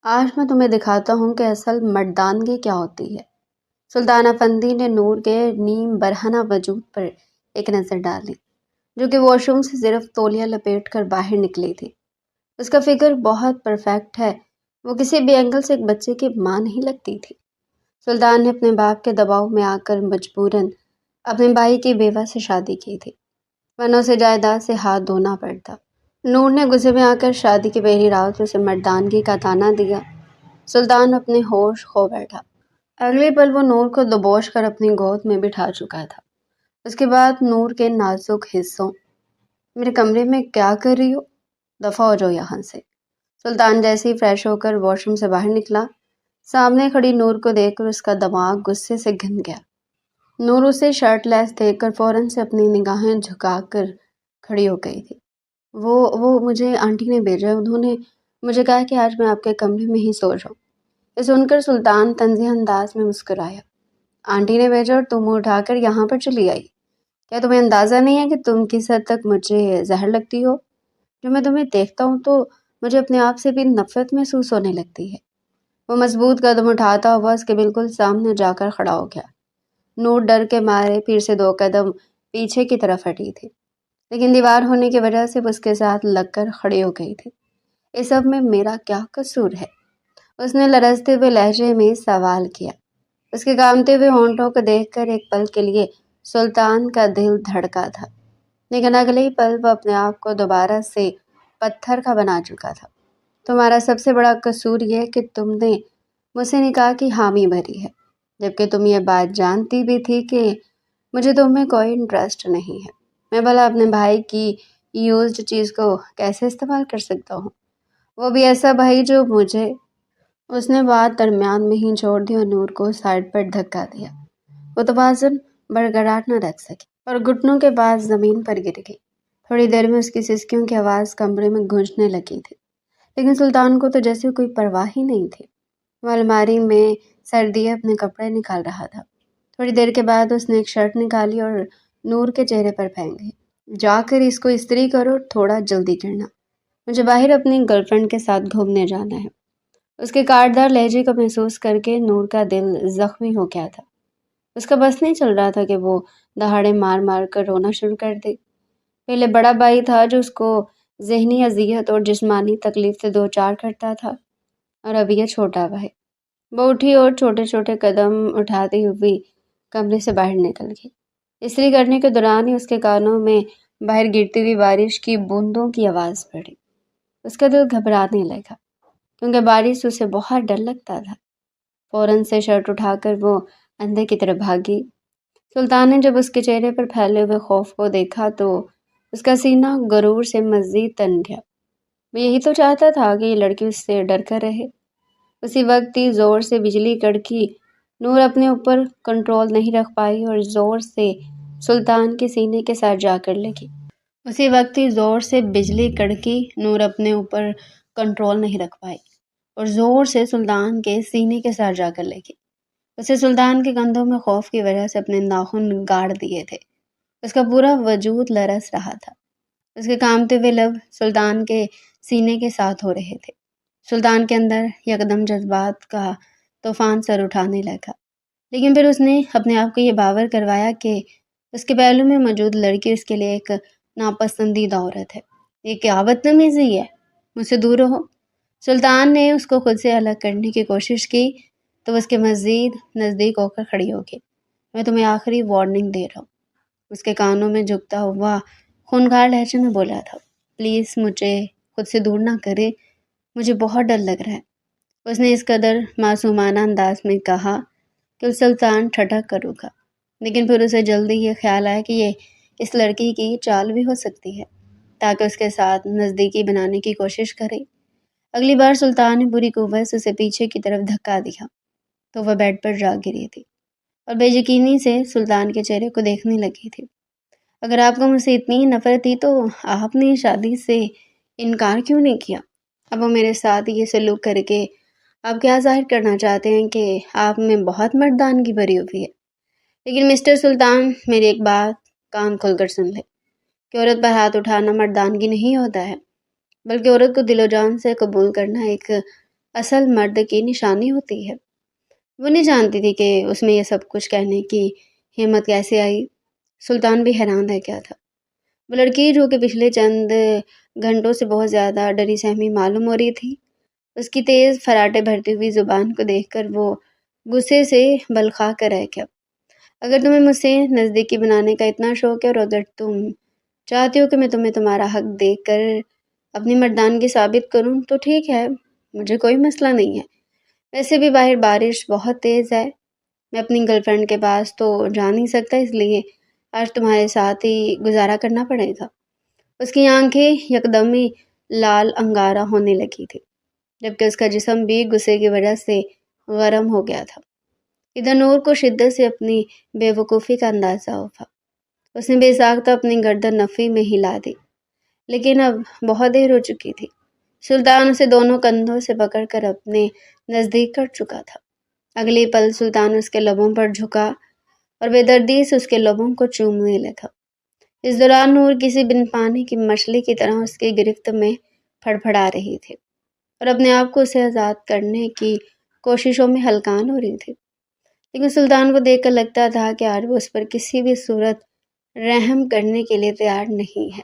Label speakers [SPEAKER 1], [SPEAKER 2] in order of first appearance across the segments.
[SPEAKER 1] آج میں تمہیں دکھاتا ہوں کہ اصل مردانگی کیا ہوتی ہے۔ سلطان افندی نے نور کے نیم برہنہ وجود پر ایک نظر ڈالی، جو کہ واش روم سے صرف تولیہ لپیٹ کر باہر نکلی تھی۔ اس کا فگر بہت پرفیکٹ ہے، وہ کسی بھی اینگل سے ایک بچے کی ماں نہیں لگتی تھی۔ سلطان نے اپنے باپ کے دباؤ میں آ کر مجبوراً اپنے بھائی کی بیوہ سے شادی کی تھی، ورنہ اسے جائیداد سے ہاتھ دھونا پڑتا۔ نور نے غصے میں آ کر شادی کی پہلی رات اسے مردانگی کا طعنہ دیا۔ سلطان اپنے ہوش کھو بیٹھا۔ اگلے پل وہ نور کو دبوچ کر اپنی گود میں بٹھا چکا تھا۔ اس کے بعد نور کے نازک حصوں، میرے کمرے میں کیا کر رہی ہو؟ دفع ہو جاؤ یہاں سے۔ سلطان جیسے ہی فریش ہو کر واش روم سے باہر نکلا، سامنے کھڑی نور کو دیکھ کر اس کا دماغ غصے سے گھن گیا۔ نور اسے شرٹ لیس دیکھ کر فوراً سے اپنی نگاہیں جھکا کر کھڑی ہو گئی تھی۔ وہ مجھے آنٹی نے بھیجا، انہوں نے مجھے کہا کہ آج میں آپ کے کمرے میں ہی سو جاؤں۔ یہ سن کر سلطان طنزیہ انداز میں مسکرایا۔ آنٹی نے بھیجا اور تم اٹھا کر یہاں پر چلی آئی؟ کیا تمہیں اندازہ نہیں ہے کہ تم کس حد تک مجھے زہر لگتی ہو؟ جب میں تمہیں دیکھتا ہوں تو مجھے اپنے آپ سے بھی نفرت محسوس ہونے لگتی ہے۔ وہ مضبوط قدم اٹھاتا ہوا اس کے بالکل سامنے جا کر کھڑا ہو گیا۔ نور ڈر کے مارے پھر سے 2 قدم پیچھے کی طرف ہٹی تھی، لیکن دیوار ہونے کی وجہ سے وہ اس کے ساتھ لگ کر کھڑی ہو گئی تھی۔ اس سب میں میرا کیا قصور ہے؟ اس نے لرزتے ہوئے لہجے میں سوال کیا۔ اس کے کانپتے ہوئے ہونٹوں کو دیکھ کر ایک پل کے لیے سلطان کا دل دھڑکا تھا، لیکن اگلے ہی پل وہ اپنے آپ کو دوبارہ سے پتھر کا بنا چکا تھا۔ تمہارا سب سے بڑا قصور یہ ہے کہ تم نے مجھ سے نکاح کی حامی بھری ہے، جبکہ تم یہ بات جانتی بھی تھی کہ مجھے تم میں کوئی انٹرسٹ نہیں ہے۔ میں بھلا اپنے بھائی کی یوزڈ چیز کو کیسے استعمال کر سکتا ہوں؟ وہ بھی ایسا بھائی جو مجھے… اس نے بات درمیان میں ہی چھوڑ دی اور نور کو سائڈ پر دھکا دیا۔ وہ توازن برقرار نہ رکھ سکی اور گھٹنوں کے بعد زمین پر گر گئی۔ تھوڑی دیر میں اس کی سسکیوں کی آواز کمرے میں گونجنے لگی تھی، لیکن سلطان کو تو جیسے کوئی پرواہ ہی نہیں تھی۔ وہ الماری میں سر دیے اپنے کپڑے نکال رہا تھا۔ تھوڑی دیر کے بعد اس نے ایک شرٹ نکالی اور نور کے چہرے پر پھینک دی۔ جا کر اس کو استری کرو، تھوڑا جلدی کرنا، مجھے باہر اپنی گرل فرینڈ کے ساتھ گھومنے جانا ہے۔ اس کے کاٹدار لہجے کو محسوس کر کے نور کا دل زخمی ہو گیا تھا۔ اس کا بس نہیں چل رہا تھا کہ وہ دہاڑے مار مار کر رونا شروع کر دے۔ پہلے بڑا بھائی تھا جو اس کو ذہنی اذیت اور جسمانی تکلیف سے دوچار کرتا تھا، اور اب یہ چھوٹا بھائی۔ وہ اٹھی اور چھوٹے چھوٹے قدم اٹھاتی ہوئی کمرے سے باہر نکل گئی۔ استری کرنے کے دوران ہی اس کے کانوں میں باہر گرتی ہوئی بارش کی بوندوں کی آواز پڑی۔ اس کا دل گھبرانے لگا، کیونکہ بارش اسے بہت ڈر لگتا تھا۔ فوراً سے شرٹ اٹھا کر وہ اندر کی طرف بھاگی۔ سلطان نے جب اس کے چہرے پر پھیلے ہوئے خوف کو دیکھا تو اس کا سینہ غرور سے مزید تن گیا۔ وہ یہی تو چاہتا تھا کہ یہ لڑکی اس سے ڈر کر رہے۔ اسی وقت ہی زور سے بجلی کڑکی۔ نور اپنے اوپر کنٹرول نہیں رکھ پائی اور زور سے سلطان کے سینے کے ساتھ جا کر لگی۔ اسی وقت ہی زور سے بجلی کڑکی۔ نور اپنے اوپر کنٹرول نہیں رکھ پائی اور زور سے سلطان کے سینے کے ساتھ جا کر لگی۔ اسے سلطان کے کندھوں میں خوف کی وجہ سے اپنے ناخن گاڑ دیے تھے۔ اس کا پورا وجود لرز رہا تھا۔ اس کے کانپتے ہوئے لب سلطان کے سینے کے ساتھ ہو رہے تھے۔ سلطان کے اندر یکدم جذبات کا طوفان سر اٹھانے لگا، لیکن پھر اس نے اپنے آپ کو یہ باور کروایا کہ اس کے پہلو میں موجود لڑکی اس کے لیے ایک ناپسندیدہ عورت ہے۔ یہ کیا بدتمیزی ہے؟ مجھ سے دور رہو۔ سلطان نے اس کو خود سے الگ کرنے کی کوشش کی تو اس کے مزید نزدیک ہو کر کھڑی ہو گئی۔ میں تمہیں آخری وارننگ دے رہا ہوں، اس کے کانوں میں جھکتا ہوا خونخوار لہجے میں بولا تھا۔ پلیز مجھے خود سے دور نہ کرے، مجھے بہت ڈر لگ رہا ہے۔ اس نے اس قدر معصومانہ انداز میں کہا کہ سلطان ٹھٹک کر رکا، لیکن پھر اسے جلدی یہ خیال آیا کہ یہ اس لڑکی کی چال بھی ہو سکتی ہے تاکہ اس کے ساتھ نزدیکی بنانے کی کوشش کرے۔ اگلی بار سلطان نے پوری قوت سے اسے پیچھے کی طرف دھکا دیا تو وہ بیڈ پر جا گری تھی اور بے یقینی سے سلطان کے چہرے کو دیکھنے لگی تھی۔ اگر آپ کو مجھ سے اتنی نفرت تھی تو آپ نے شادی سے انکار کیوں نہیں کیا؟ اب وہ میرے ساتھ یہ سلوک کر کے آپ کیا ظاہر کرنا چاہتے ہیں کہ آپ میں بہت مردانگی بھری ہوئی ہے؟ لیکن مسٹر سلطان، میری ایک بات کان کھول کر سن لے کہ عورت پر ہاتھ اٹھانا مردانگی نہیں ہوتا ہے، بلکہ عورت کو دل و جان سے قبول کرنا ایک اصل مرد کی نشانی ہوتی ہے۔ وہ نہیں جانتی تھی کہ اس میں یہ سب کچھ کہنے کی ہمت کیسے آئی۔ سلطان بھی حیران رہ گیا تھا۔ وہ لڑکی جو کہ پچھلے چند گھنٹوں سے بہت زیادہ ڈری سہمی معلوم ہو رہی تھی، اس کی تیز فراٹے بھرتی ہوئی زبان کو دیکھ کر وہ غصے سے بلخا کر رہ گیا۔ اگر تمہیں مجھ سے نزدیکی بنانے کا اتنا شوق ہے اور اگر تم چاہتی ہو کہ میں تمہیں تمہارا حق دے کر اپنی مردانگی ثابت کروں تو ٹھیک ہے، مجھے کوئی مسئلہ نہیں ہے۔ ویسے بھی باہر بارش بہت تیز ہے، میں اپنی گرل فرینڈ کے پاس تو جا نہیں سکتا، اس لیے آج تمہارے ساتھ ہی گزارا کرنا پڑے گا۔ اس کی آنکھیں یکدم ہی لال انگارہ ہونے لگی تھی، جبکہ اس کا جسم بھی غصے کی وجہ سے گرم ہو گیا تھا۔ ادھر نور کو شدت سے اپنی بے وقوفی کا اندازہ ہوا۔ اس نے بے ساختہ اپنی گردن نفی میں ہلا دی، لیکن اب بہت دیر ہو چکی تھی۔ سلطان اسے دونوں کندھوں سے پکڑ کر اپنے نزدیک کر چکا تھا۔ اگلی پل سلطان اس کے لبوں پر جھکا اور بے دردی سے اس کے لبوں کو چومنے لگا۔ اس دوران نور کسی بن پانی کی مچھلی کی طرح اس کی گرفت میں پھڑپھڑا رہی تھی اور اپنے آپ کو اسے آزاد کرنے کی کوششوں میں ہلکان ہو رہی تھی، لیکن سلطان کو دیکھ کر لگتا تھا کہ آج وہ اس پر کسی بھی صورت رحم کرنے کے لیے تیار نہیں ہے۔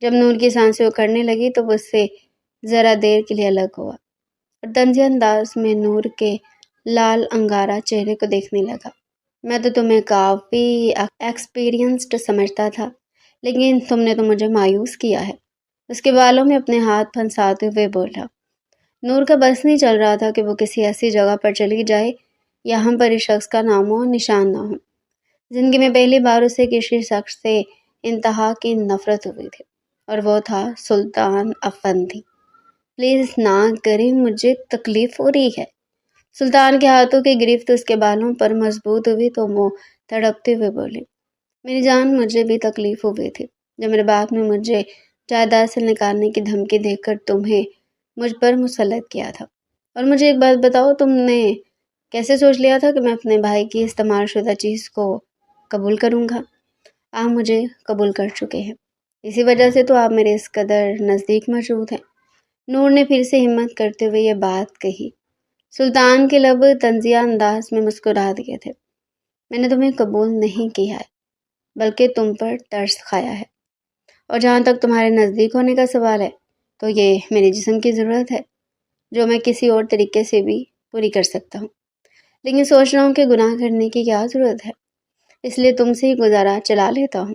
[SPEAKER 1] جب نور کی سانسیں اکھڑنے لگی تو وہ اس سے ذرا دیر کے لیے الگ ہوا اور طنزیہ انداز میں نور کے لال انگارہ چہرے کو دیکھنے لگا۔ میں تو تمہیں کافی ایکسپیرینسڈ سمجھتا تھا، لیکن تم نے تو مجھے مایوس کیا ہے۔ اس کے بالوں میں اپنے ہاتھ پھنساتے ہوئے بولا۔ نور کا بس نہیں چل رہا تھا کہ وہ کسی ایسی جگہ پر چلی جائے یہاں پر اس شخص کا نام و نشان نہ ہو۔ زندگی میں پہلی بار اسے کسی شخص سے انتہا کی نفرت ہوئی تھی اور وہ تھا سلطان افندی۔ پلیز نہ کریں، مجھے تکلیف ہو رہی ہے۔ سلطان کے ہاتھوں کی گرفت اس کے بالوں پر مضبوط ہوئی تو وہ تڑپتے ہوئے بولی، میری جان مجھے بھی تکلیف ہوئی تھی جب میرے باپ نے مجھے جائیداد سے نکالنے کی دھمکی دے کر تمہیں مجھ پر مسلط کیا تھا۔ اور مجھے ایک بات بتاؤ، تم نے کیسے سوچ لیا تھا کہ میں اپنے بھائی کی استعمال شدہ چیز کو قبول کروں گا؟ آپ مجھے قبول کر چکے ہیں، اسی وجہ سے تو آپ میرے اس قدر نزدیک موجود ہیں۔ نور نے پھر سے ہمت کرتے ہوئے یہ بات کہی۔ سلطان کے لب طنزیہ انداز میں مسکرا دیے تھے۔ میں نے تمہیں قبول نہیں کیا ہے، بلکہ تم پر ترس کھایا ہے، اور جہاں تک تمہارے نزدیک ہونے کا سوال ہے تو یہ میرے جسم کی ضرورت ہے جو میں کسی اور طریقے سے بھی پوری کر سکتا ہوں، لیکن سوچ رہا ہوں کہ گناہ کرنے کی کیا ضرورت ہے، اس لیے تم سے ہی گزارا چلا لیتا ہوں۔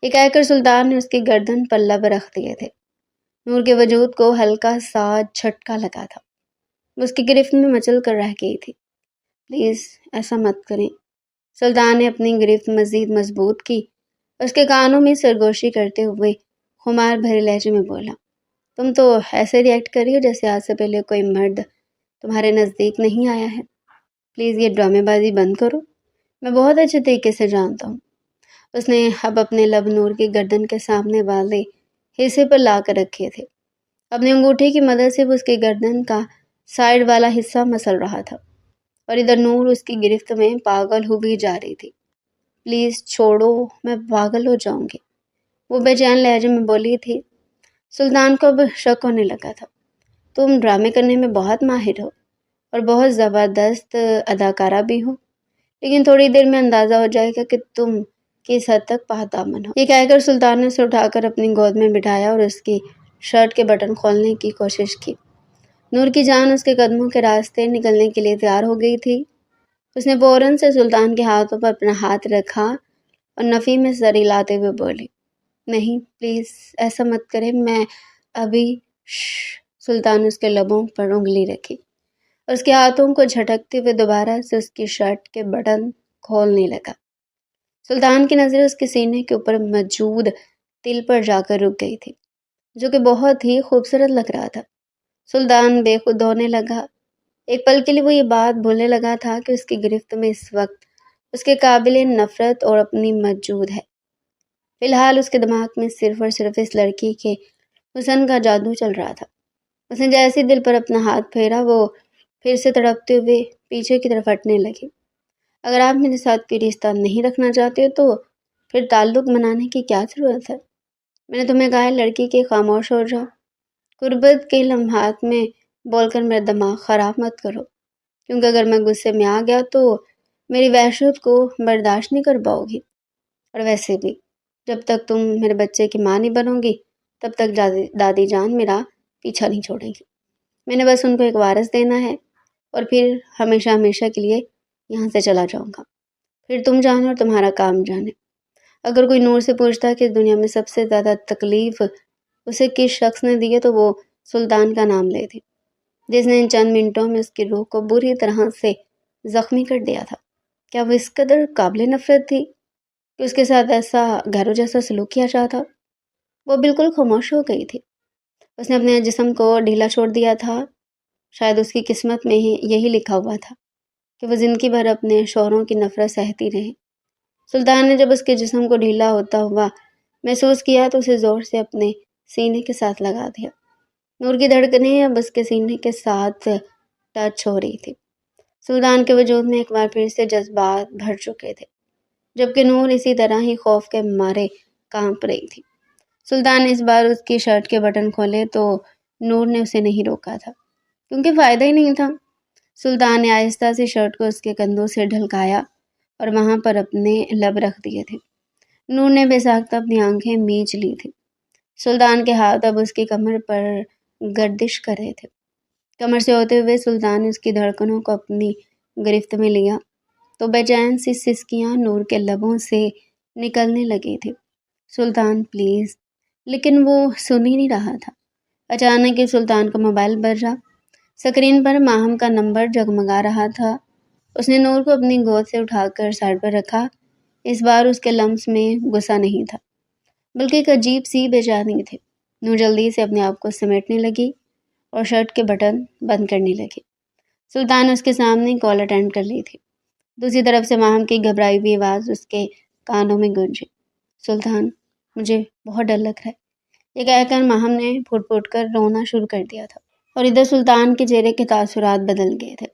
[SPEAKER 1] یہ کہہ کر سلطان نے اس کی گردن پر لب رکھ دیے تھے۔ نور کے وجود کو ہلکا سا جھٹکا لگا تھا، وہ اس کی گرفت میں مچل کر رہ گئی تھی۔ پلیز ایسا مت کریں۔ سلطان نے اپنی گرفت مزید مضبوط کی، اس کے کانوں میں سرگوشی کرتے ہوئے خمار بھرے لہجے میں بولا، تم تو ایسے ریئیکٹ کر رہی ہو جیسے آج سے پہلے کوئی مرد تمہارے نزدیک نہیں آیا ہے۔ پلیز یہ ڈرامے بازی بند کرو، میں بہت اچھے طریقے سے جانتا ہوں۔ اس نے اب اپنے لب نور کی گردن کے سامنے والے حصے پر لا کر رکھے تھے۔ اپنے انگوٹھے کی مدد سے وہ اس کی گردن کا سائڈ والا حصہ مسل رہا تھا اور ادھر نور اس کی گرفت میں پاگل ہوئی جا رہی تھی۔ پلیز چھوڑو، میں پاگل ہو جاؤں گی، وہ بے چین لہجے میں بولی تھی۔ سلطان کو اب شک ہونے لگا تھا۔ تم ڈرامے کرنے میں بہت ماہر ہو اور بہت زبردست اداکارہ بھی ہو، لیکن تھوڑی دیر میں اندازہ ہو جائے گا کہ تم کس حد تک پاکدامن ہو۔ یہ کہہ کر سلطان نے اسے اٹھا کر اپنی گود میں بٹھایا اور اس کی شرٹ کے بٹن کھولنے کی کوشش کی۔ نور کی جان اس کے قدموں کے راستے نکلنے کے لیے تیار ہو گئی تھی۔ اس نے فوراً سے سلطان کے ہاتھوں پر اپنا ہاتھ رکھا اور نفی میں سر ہلاتے ہوئے بولی، نہیں پلیز ایسا مت کریں، میں ابھی سلطان نے اس کے لبوں پر انگلی رکھی، اس کے ہاتھوں کو جھٹکتے ہوئے دوبارہ سے اس کی شرٹ کے بٹن کھولنے لگا۔ سلطان کی نظر اس کے سینے کے اوپر موجود تل پر جا کر رک گئی تھی، جو کہ بہت ہی خوبصورت لگ رہا تھا۔ سلطان بے خود ہونے لگا۔ ایک پل کے لیے وہ یہ بات بھولنے لگا تھا کہ اس کی گرفت میں اس وقت اس کے قابل نفرت اور اپنی موجود ہے۔ فی الحال اس کے دماغ میں صرف اور صرف اس لڑکی کے حسن کا جادو چل رہا تھا۔ اس نے جیسے دل پر اپنا ہاتھ پھیرا، وہ پھر سے تڑپتے ہوئے پیچھے کی طرف ہٹنے لگی۔ اگر آپ میرے ساتھ کوئی رشتہ نہیں رکھنا چاہتے تو پھر تعلق بنانے کی کیا ضرورت ہے؟ میں نے تمہیں کہا ہے لڑکی کے خاموش ہو جاؤ۔ قربت کے لمحات میں بول کر میرا دماغ خراب مت کرو، کیونکہ اگر میں غصے میں آ گیا تو میری وحشت کو برداشت نہیں کر پاؤ گی، اور ویسے بھی جب تک تم میرے بچے کی ماں نہیں بنو گی تب تک دادی جان میرا پیچھا نہیں چھوڑیں گی۔ میں نے بس ان کو ایک وارث دینا ہے اور پھر ہمیشہ ہمیشہ کے لیے یہاں سے چلا جاؤں گا، پھر تم جانے اور تمہارا کام جانے۔ اگر کوئی نور سے پوچھتا کہ دنیا میں سب سے زیادہ تکلیف اسے کس شخص نے دی ہے تو وہ سلطان کا نام لے تھی، جس نے ان چند منٹوں میں اس کی روح کو بری طرح سے زخمی کر دیا تھا۔ کیا وہ اس قدر قابل نفرت تھی کہ اس کے ساتھ ایسا گھروں جیسا سلوک کیا جاتا؟ وہ بالکل خاموش ہو گئی تھی۔ اس نے اپنے جسم کو ڈھیلا چھوڑ دیا تھا۔ شاید اس کی قسمت میں ہی یہی لکھا ہوا تھا کہ وہ زندگی بھر اپنے شوہروں کی نفرت سہتی رہے۔ سلطان نے جب اس کے جسم کو ڈھیلا ہوتا ہوا محسوس کیا تو اسے زور سے اپنے سینے کے ساتھ لگا دیا۔ نور کی دھڑکنیں اب اس کے سینے کے ساتھ ٹچ ہو رہی تھی۔ سلطان کے وجود میں ایک بار پھر سے جذبات بھر چکے تھے، جبکہ نور اسی طرح ہی خوف کے مارے کانپ رہی تھی۔ سلطان نے اس بار اس کی شرٹ کے بٹن کھولے تو نور نے اسے نہیں روکا تھا، کیونکہ فائدہ ہی نہیں تھا۔ سلطان نے آہستہ سے شرٹ کو اس کے کندھوں سے ڈھلکایا اور وہاں پر اپنے لب رکھ دیے تھے۔ نور نے بے ساختہ اپنی آنکھیں میچ لی تھی۔ سلطان کے ہاتھ اب اس کی کمر پر گردش کر رہے تھے۔ کمر سے ہوتے ہوئے سلطان نے اس کی دھڑکنوں کو اپنی گرفت میں لیا تو بے چین سی سسکیاں نور کے لبوں سے نکلنے لگی تھی۔ سلطان پلیز، لیکن وہ سن ہی نہیں رہا تھا۔ اچانک ہی سلطان کا موبائل بجا۔ اسکرین پر ماہم کا نمبر جگمگا رہا تھا۔ اس نے نور کو اپنی گود سے اٹھا کر سائڈ پر رکھا۔ اس بار اس کے لمس میں غصہ نہیں تھا، بلکہ ایک عجیب سی بے چینی تھی۔ نور جلدی سے اپنے آپ کو سمیٹنے لگی اور شرٹ کے بٹن بند کرنے لگی۔ سلطان نے اس کے سامنے کال اٹینڈ کر لی تھی۔ دوسری طرف سے ماہم کی گھبرائی ہوئی آواز اس کے کانوں میں گونجی۔ سلطان، مجھے بہت ڈر لگ رہا ہے، یہ کہہ کر ماہم نے پھٹ پھٹ کر رونا شروع کر دیا تھا، اور ادھر سلطان کے چہرے کے تاثرات بدل گئے تھے۔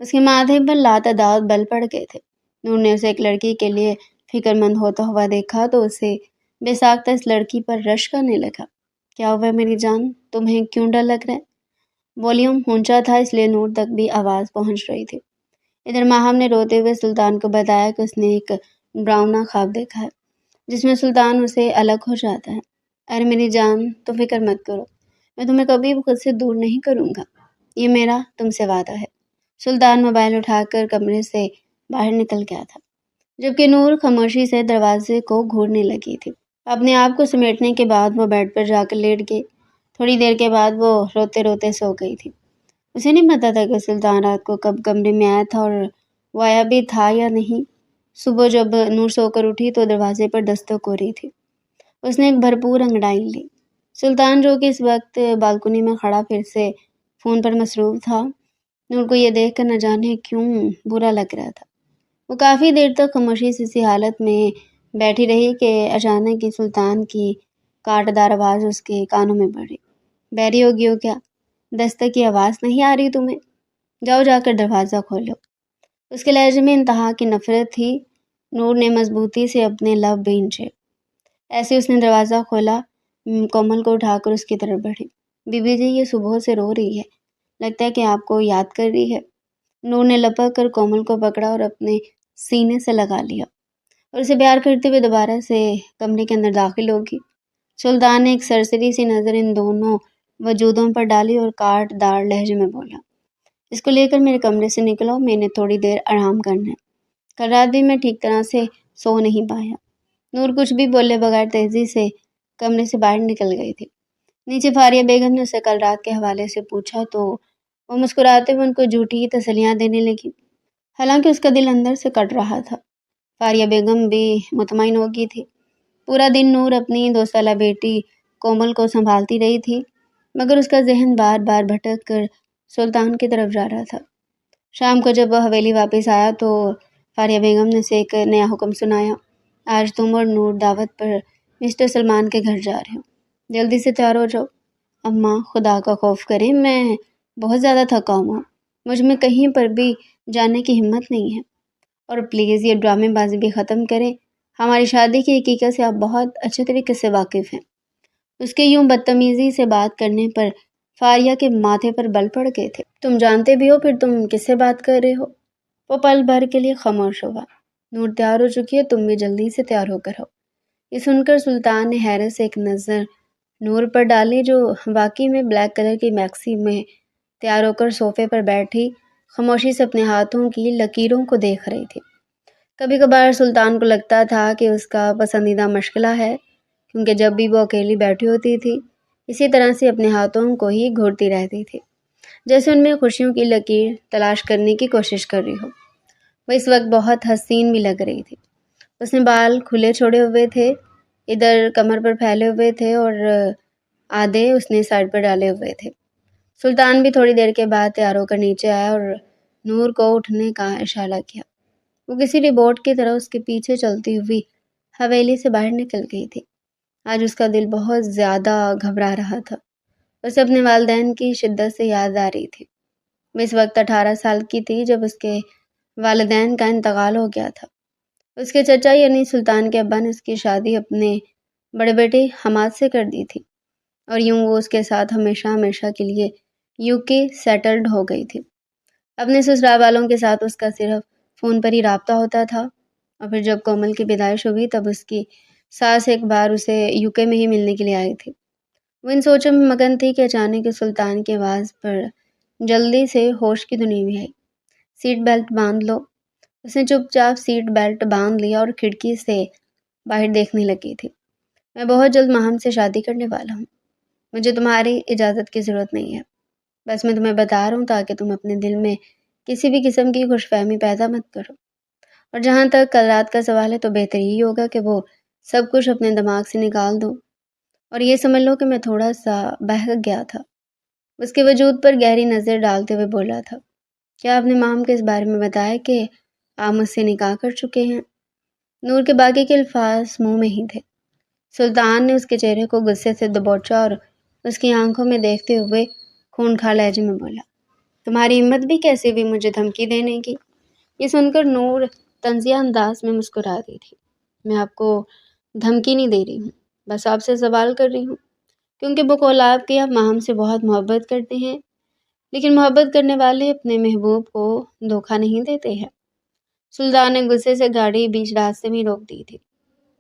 [SPEAKER 1] اس کے ماتھے پر لاتعداد بل پڑ گئے تھے۔ نور نے اسے ایک لڑکی کے لیے فکر مند ہوتا ہوا دیکھا تو اسے بے ساختہ اس لڑکی پر رشک کرنے لگا۔ کیا ہوا میری جان، تمہیں کیوں ڈر لگ رہا ہے؟ والیوم اونچا تھا اس لیے نور تک بھی آواز پہنچ رہی تھی۔ ادھر ماہم نے روتے ہوئے سلطان کو بتایا کہ اس نے ایک ڈراؤنا خواب دیکھا ہے جس میں سلطان اسے الگ ہو جاتا ہے۔ ارے میری جان، تم فکر مت کرو، میں تمہیں کبھی بھی خود سے دور نہیں کروں گا، یہ میرا تم سے وعدہ ہے۔ سلطان موبائل اٹھا کر کمرے سے باہر نکل گیا تھا، جبکہ نور خاموشی سے دروازے کو گھورنے لگی تھی۔ اپنے آپ کو سمیٹنے کے بعد وہ بیڈ پر جا کر لیٹ گئی۔ تھوڑی دیر کے بعد وہ روتے روتے سو گئی تھی۔ اسے نہیں پتا تھا کہ سلطان رات کو کب کمرے میں آیا تھا اور وہ آیا بھی تھا یا نہیں۔ صبح جب نور سو کر اٹھی تو دروازے پر دستک ہو رہی تھی۔ اس نے ایک بھرپور انگڑائی لی۔ سلطان جو کہ اس وقت بالکنی میں کھڑا پھر سے فون پر مصروف تھا، نور کو یہ دیکھ کر نہ جانے کیوں برا لگ رہا تھا۔ وہ کافی دیر تک خاموشی سی حالت میں بیٹھی رہی کہ اچانک ہی سلطان کی کاٹ دار آواز اس کے کانوں میں پڑی۔ بیری ہوگی ہو کیا؟ دستک کی آواز نہیں آ رہی تمہیں؟ جاؤ جا کر دروازہ کھولو۔ اس کے لہجے میں انتہا کی نفرت تھی۔ نور نے مضبوطی سے اپنے لب بھینچے۔ ایسے اس نے دروازہ کھولا، کومل کو اٹھا کر اس کی طرف بڑھی۔ بی بی جی، یہ صبح سے رو رہی ہے، لگتا ہے کہ آپ کو یاد کر رہی ہے۔ نور نے لپک کر کومل کو پکڑا اور اپنے سینے سے لگا لیا اور اسے پیار کرتے ہوئے دوبارہ سے کمرے کے اندر داخل ہوگی۔ سلطان نے ایک سرسری سی نظر ان دونوں وجودوں پر ڈالی اور کاٹ دار لہجے میں بولا، اس کو لے کر میرے کمرے سے نکلو، میں نے تھوڑی دیر آرام کرنا ہے، کل رات بھی میں ٹھیک طرح سے سو نہیں پایا۔ نور کچھ بھی بولے بغیر تیزی سے کمرے سے باہر نکل گئی تھی۔ نیچے فاریہ بیگم نے اسے کل رات کے حوالے سے پوچھا تو وہ مسکراتے ہوئے ان کو جھوٹی ہی تسلیاں دینے لگی، حالانکہ اس کا دل اندر سے کٹ رہا تھا۔ فاریہ بیگم بھی مطمئن ہو گئی تھی۔ پورا دن نور اپنی 2 سالہ بیٹی کومل کو سنبھالتی رہی تھی، مگر اس کا ذہن بار بار بھٹک کر سلطان کی طرف جا رہا تھا۔ شام کو جب وہ حویلی واپس آیا تو فاریہ بیگم نے اسے ایک نیا حکم سنایا، آج تم اور نور دعوت پر مسٹر سلمان کے گھر جا رہے ہو، جلدی سے تیار ہو جاؤ۔ اماں، خدا کا خوف کریں، میں بہت زیادہ تھکا ہوا ہوں، مجھ میں کہیں پر بھی جانے کی ہمت نہیں ہے، اور پلیز یہ ڈرامے بازی بھی ختم کریں، ہماری شادی کی حقیقت سے آپ بہت اچھے طریقے سے واقف ہیں۔ اس کے یوں بدتمیزی سے بات کرنے پر فاریہ کے ماتھے پر بل پڑ گئے تھے۔ تم جانتے بھی ہو پھر تم کس سے بات کر رہے ہو؟ وہ پل بھر کے لیے خاموش ہوا۔ نور تیار ہو چکی ہے، تم بھی جلدی سے تیار ہو کر آؤ۔ یہ سن کر سلطان نے حیرت سے ایک نظر نور پر ڈالی، جو واقعی میں بلیک کلر کی میکسی میں تیار ہو کر صوفے پر بیٹھی خاموشی سے اپنے ہاتھوں کی لکیروں کو دیکھ رہی تھی۔ کبھی کبھار سلطان کو لگتا تھا کہ اس کا پسندیدہ مشغلہ ہے، کیونکہ جب بھی وہ اکیلی بیٹھی ہوتی تھی اسی طرح سے اپنے ہاتھوں کو ہی گھورتی رہتی تھی، جیسے ان میں خوشیوں کی لکیر تلاش کرنے کی کوشش کر رہی ہو۔ وہ اس وقت بہت حسین بھی لگ رہی تھی۔ اس نے بال کھلے چھوڑے ہوئے تھے، ادھر کمر پر پھیلے ہوئے تھے اور آدھے اس نے سائڈ پر ڈالے ہوئے تھے۔ سلطان بھی تھوڑی دیر کے بعد تیار ہو کر نیچے آیا اور نور کو اٹھنے کا اشارہ کیا۔ وہ کسی روبوٹ کی طرح اس کے پیچھے چلتی ہوئی حویلی سے باہر نکل گئی تھی۔ آج اس کا دل بہت زیادہ گھبرا رہا تھا۔ اسے اپنے والدین کی شدت سے یاد آ رہی تھی۔ وہ اس وقت 18 سال کی تھی جب اس کے والدین کا انتقال ہو گیا تھا۔ اس کے چچا یعنی سلطان کے ابا نے اس کی شادی اپنے بڑے بیٹے حماد سے کر دی تھی، اور یوں وہ اس کے ساتھ ہمیشہ ہمیشہ کے لیے UK سیٹلڈ ہو گئی تھی۔ اپنے سسرال والوں کے ساتھ اس کا صرف فون پر ہی رابطہ ہوتا تھا، اور پھر جب کومل کی پیدائش ہوئی تب اس کی ساس ایک بار اسے UK میں ہی ملنے کے لیے آئی تھی۔ وہ ان سوچوں میں مگن تھی کہ اچانک سلطان کی آواز پر جلدی سے ہوش کی دنیا میں آئی۔ سیٹ بیلٹ باندھ لو۔ اس نے چپ چاپ سیٹ بیلٹ باندھ لیا اور کھڑکی سے باہر دیکھنے لگی تھی۔ میں بہت جلد ماہم سے شادی کرنے والا ہوں۔ مجھے تمہاری اجازت کی ضرورت نہیں ہے، بس میں تمہیں بتا رہا ہوں تاکہ تم اپنے دل میں کسی بھی قسم کی خوش فہمی پیدا مت کرو۔ اور جہاں تک کل رات کا سوال ہے تو بہتر یہی ہوگا کہ وہ سب کچھ اپنے دماغ سے نکال دو اور یہ سمجھ لو کہ میں تھوڑا سا بہک گیا تھا۔ اس کے وجود پر گہری نظر ڈالتے ہوئے بولا تھا، کیا آپ نے ماہم کے اس بارے میں بتایا کہ آپ مجھ سے نکاح کر چکے ہیں؟ نور کے باقی کے الفاظ منہ میں ہی تھے۔ سلطان نے اس کے چہرے کو غصے سے دبوچا اور اس کی آنکھوں میں دیکھتے ہوئے خونخوار لہجے میں بولا، تمہاری ہمت بھی کیسے ہوئی مجھے دھمکی دینے کی؟ یہ سن کر نور طنزیہ انداز میں مسکرا دی تھی۔ میں آپ کو دھمکی نہیں دے رہی ہوں، بس آپ سے سوال کر رہی ہوں، کیونکہ بقول آپ کے آپ ماہم سے بہت محبت کرتے ہیں، لیکن محبت کرنے والے اپنے محبوب کو دھوکہ نہیں دیتے ہیں۔ سلطان نے غصے سے گاڑی بیچ راستے میں روک دی تھی۔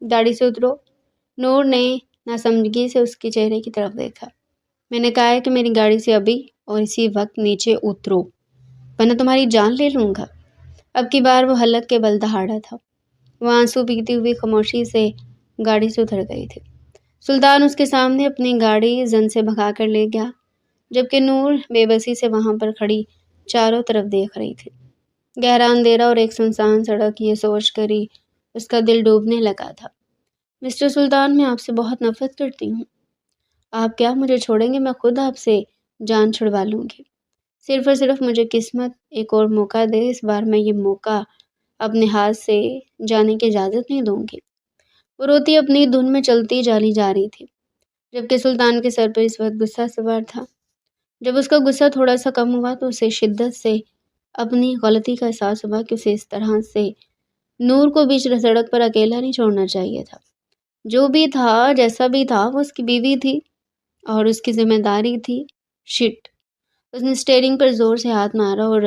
[SPEAKER 1] گاڑی سے اترو۔ نور نے ناسمجھگی سے اس کے چہرے کی طرف دیکھا۔ میں نے کہا ہے کہ میری گاڑی سے ابھی اور اسی وقت نیچے اترو، ورنہ تمہاری جان لے لوں گا۔ اب کی بار وہ حلق کے بل دہاڑا تھا۔ وہ آنسو پیتی ہوئی خاموشی سے گاڑی سے اتر گئی تھی۔ سلطان اس کے سامنے اپنی گاڑی زن سے بھگا کر لے گیا، جبکہ نور بے بسی سے وہاں پر کھڑی چاروں طرف دیکھ رہی تھی۔ گہرا اندھیرا اور ایک سنسان سڑک، یہ سوچ کر ہی اس کا دل ڈوبنے لگا تھا۔ مسٹر سلطان، میں آپ سے بہت نفرت کرتی ہوں۔ آپ کیا مجھے چھوڑیں گے؟ میں خود آپ سے جان چھڑوا لوں گی۔ صرف اور صرف مجھے قسمت ایک اور موقع دے، اس بار میں یہ موقع اپنے ہاتھ سے جانے کی اجازت نہیں دوں گی۔ وہ روتی اپنی دھن میں چلتی جا رہی تھی، جبکہ سلطان کے سر پر اس وقت غصہ سوار تھا۔ جب اس کا غصہ تھوڑا سا کم ہوا تو اسے شدت سے اپنی غلطی کا احساس ہوا کہ اسے اس طرح سے نور کو بیچ سڑک پر اکیلا نہیں چھوڑنا چاہیے تھا۔ جو بھی تھا، جیسا بھی تھا، وہ اس کی بیوی تھی اور اس کی ذمہ داری تھی۔ شٹ! اس نے اسٹیئرنگ پر زور سے ہاتھ مارا اور